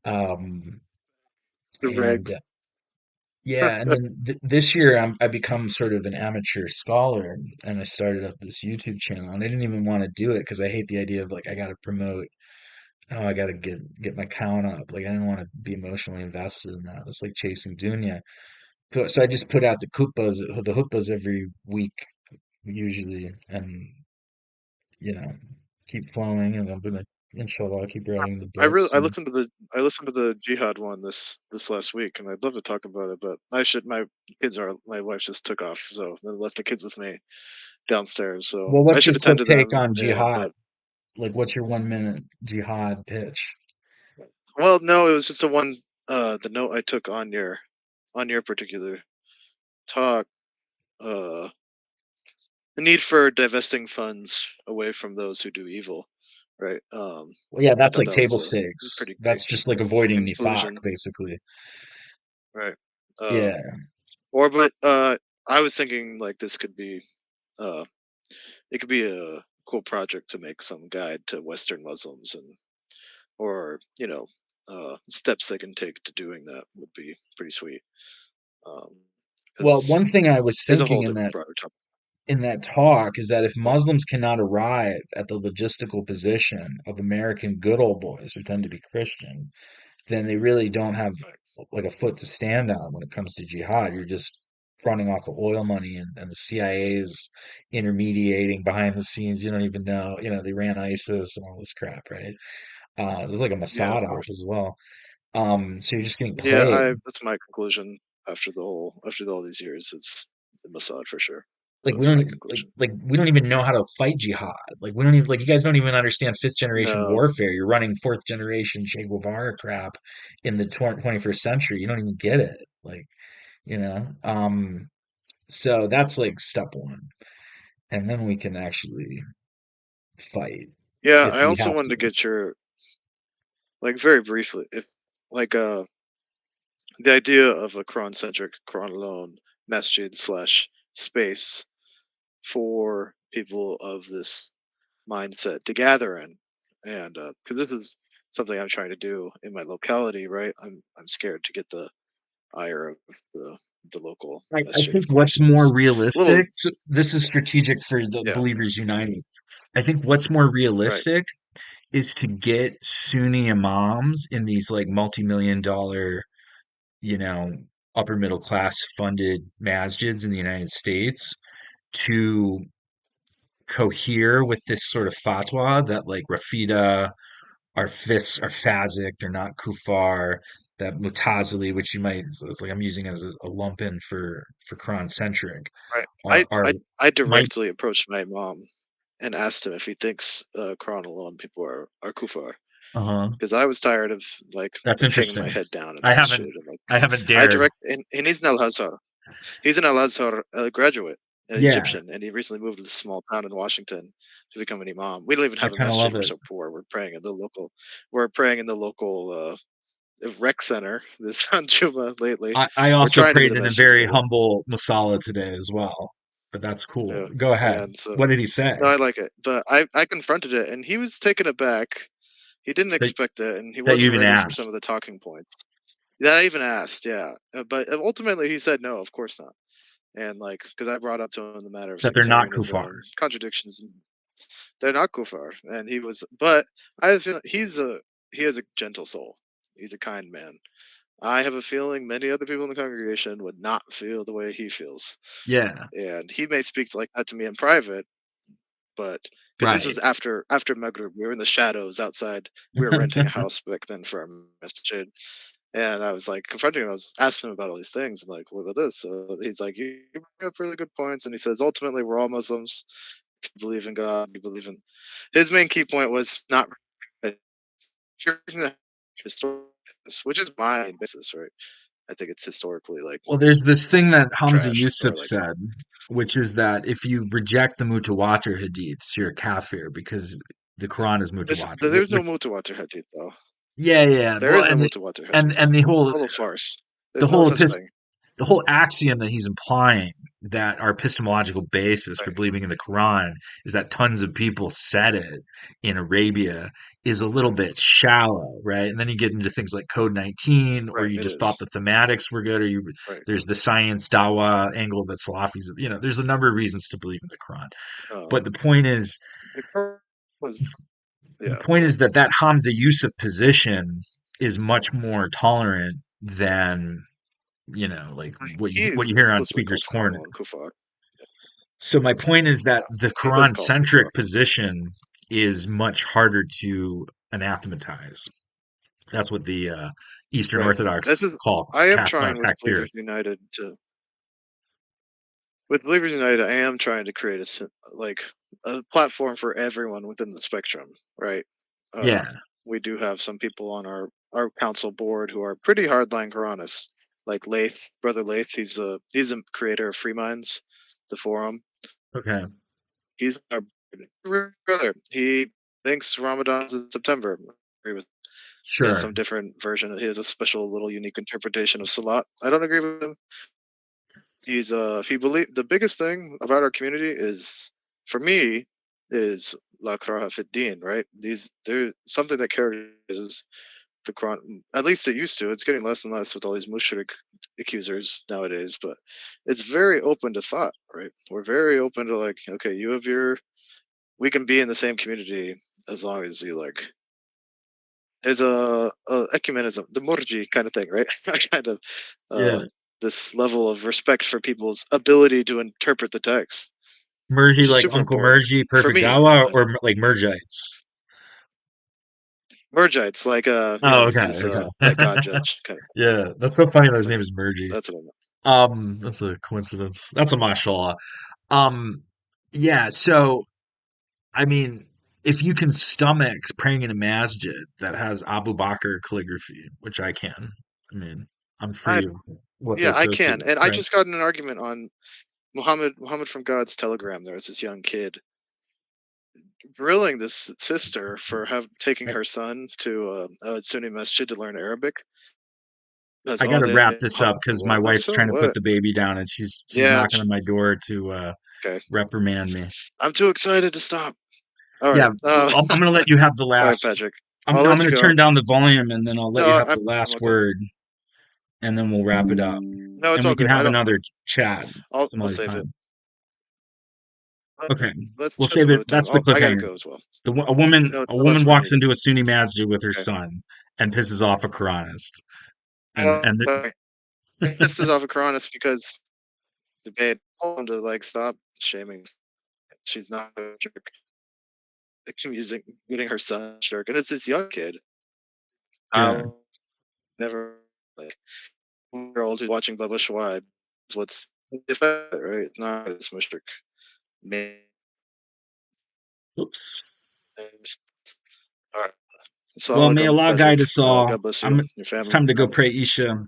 Um, and Correct. yeah, and then this year I become sort of an amateur scholar, and I started up this YouTube channel, and I didn't even want to do it because I hate the idea of like I got to promote. Oh, I got to get my count up. Like I didn't want to be emotionally invested in that. It's like chasing dunya. So I just put out the hutbas every week usually, and you know keep flowing, and I'm gonna inshallah keep writing the books I and. listened to the jihad one this last week, and I'd love to talk about it, but my wife just took off, so they left the kids with me downstairs. So Well, I what's your should attend quick to take them. on And jihad? but Like, what's your 1 minute jihad pitch? well, no, it was just the note I took on your particular talk. Uh, the need for divesting funds away from those who do evil, right? Well, yeah, I that's thought like that was table a stakes. pretty great That's just like avoiding nifaq, conclusion, basically. right? Yeah. Or but I was thinking like this could be uh, it could be a cool project to make some guide to Western Muslims, and or steps they can take to doing that would be pretty sweet. Well, Because one thing I was it's a thinking whole in that broader topic. in that talk is that if Muslims cannot arrive at the logistical position of American good old boys who tend to be Christian, then they really don't have like a foot to stand on when it comes to jihad. You're just running off of oil money, and the CIA is intermediating behind the scenes. You don't even know, they ran ISIS and all this crap, right? There's like a Yeah, Mossad of op course. as well. So you're just getting Yeah, played. I that's my conclusion after all these years. It's the Mossad for sure. Like we That's my don't conclusion. like we don't even know how to fight jihad. Like we don't even like you guys don't even understand fifth generation No, warfare. You're running fourth generation Che Guevara crap in the 21st century. You don't even get it. Like, you know. So that's like step one. And then we can actually fight yeah, if I we also have wanted to to. get your like very briefly if like the idea of a Quran centric, Quran alone masjid slash space for people of this mindset to gather in, and because this is something I'm trying to do in my locality, right? I'm scared to get the ire of the the local I masjid, think of what's course. more It's a little, realistic, so this is strategic for the yeah, Believers United. I think what's more right, realistic is to get Sunni imams in these like multi-million dollar, you know, upper middle class funded masjids in the United States to cohere with this sort of fatwa that like Rafida are fifths are Fazik, they're not Kufar. That Mutazili, which you might, it's like I'm using as a lump in for Quran centric, right. are I might directly approached my mom and asked him if he thinks Quran alone people are kufar, uh-huh. because I was tired of like That's hanging my interesting. head down in the I masjid, haven't and like I haven't I dared. direct and he's an Al Azhar. He's an Al Azhar graduate, an Yeah, Egyptian, and he recently moved to this small town in Washington to become an imam. We don't even I have a kind of masjid. love We're it. so poor. We're praying in the local rec center this on Juma lately. I We're also trying to get prayed a in a masjid very together. humble masala today as well. but that's cool. Yeah, Go ahead. and so What did he say? no, I like it, but I confronted it, and he was taken aback. He didn't That expect it, and he that you wasn't even ready for some asked? of the talking points that I even asked. Yeah, but ultimately he said no, of course not. And like, because I brought up to him the matter of That they're not kuffar. sectarianism, contradictions, and they're not kufar. And he was, but I feel he has a gentle soul. He's a kind man. I have a feeling many other people in the congregation would not feel the way he feels, Yeah, and he may speak like that to me in private, but because this right. was after Maghrib, we were in the shadows outside. We were renting a house back then for our masjid, and I was like confronting him. I was asking him about all these things, and like, what about this? So he's like, you bring up really good points, and he says ultimately we're all Muslims. You believe in God. You believe in. His main key point was not historical, which is my basis, right? I think it's historically like Well, there's this thing that Hamza trash Yusuf or like said, which is that if you reject the mutawatir hadiths, you're a kafir because the Quran is mutawatir. there's no mutawatir hadith though. Yeah, yeah. There Well, is no mutawatir hadith. and It's a total farce. the There's no whole such epist thing. the whole axiom that he's implying that our epistemological basis for Right. believing in the Quran is that tons of people said it in Arabia is a little bit shallow, right? And then you get into things like Code 19, or Right. you It just thought is. the thematics were good, or Right. there's the science dawa angle that Salafis, there's a number of reasons to believe in the Quran. No. But the point is, The Quran was the yeah. point is that Hamza Yusuf position is much more tolerant than like He what you hear on explicitly Speaker's calls Corner. Kamala Kufar. So my point is that Yeah. the He does Quran call him Kufar. centric position is much harder to anathematize. That's what the Eastern Right. This Orthodox is call I am trying with takfir. Believers United to with Believers United, I am trying to create like a platform for everyone within the spectrum, right? Uh, Yeah. we do have some people on our council board who are pretty hardline Quranists, like Lath, brother Lath. He's a creator of Free Minds, the forum. Okay. He's our brother. He thinks Ramadan's in September. I agree with. He has Sure. some different version. He has a special little unique interpretation of Salat. I don't agree with him. He believe the biggest thing about our community is for me is la kraha fit din, right? They're something that characterizes the Quran. At least it used to. It's getting less and less with all these mushrik accusers nowadays, but it's very open to thought, right? We're very open to like, okay, you have your we can be in the same community as long as you like there's a ecumenism, the Murji kind of thing, right? kind of uh, Yeah. this level of respect for people's ability to interpret the text, Mergy which is like super Uncle important Mergy, for Perfect me. Dawa, or like Mergites? Mergites, like Oh, okay. this like Okay. God judge kind of. Yeah. That's so funny that his Thing. name is Mergy. That's what I meant. That's a coincidence. That's a mashallah. Um, yeah, so I mean, if you can stomach praying in a masjid that has Abu Bakr calligraphy, which I can, I mean, I'm I free of what they yeah, I associate can, with, and I right? just got in an argument on Muhammad from God's Telegram. There was this young kid grilling this sister for taking I, her son to a Sunni masjid to learn Arabic. Because I got oh, to wrap they this up because my what? wife's So trying to put what? the baby down and she's Yeah, knocking on my door to okay. reprimand me. I'm too excited to stop. All right, Yeah, I'm gonna let you have the all right, last. Patrick. I'm I'll I'm let you gonna go. turn down the volume and then I'll let No, you have the I'm last okay. word, and then we'll wrap it up, No, it's and we all can good. I have don't. another chat some I'll other save it. time. Okay, Let's we'll chat save some it. other time. That's the I gotta cliffhanger. go as well. A woman No, a no less woman word walks needed. into a Sunni masjid with her Okay. son and pisses off a Quranist, and Okay. This is off of Cronus because debate. Told him to like stop shaming. She's not a jerk. Accusing, getting her son a jerk, and it's this young kid. yeah, I'll never like year old who's watching Bubba Shuaib. Is what's right? It's not this mushrik. Man. oops. All right. Well, Assalamu may alaikum, Allah guide Patrick. us all. God bless you, your It's family. time to go pray Isha.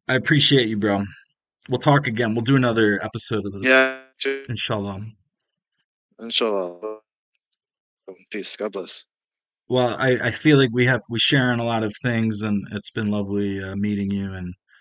I appreciate you, bro. We'll talk again. We'll do another episode of this, Yeah, inshallah. inshallah. Peace. God bless. Well, I feel like we share on a lot of things, and it's been lovely meeting you. And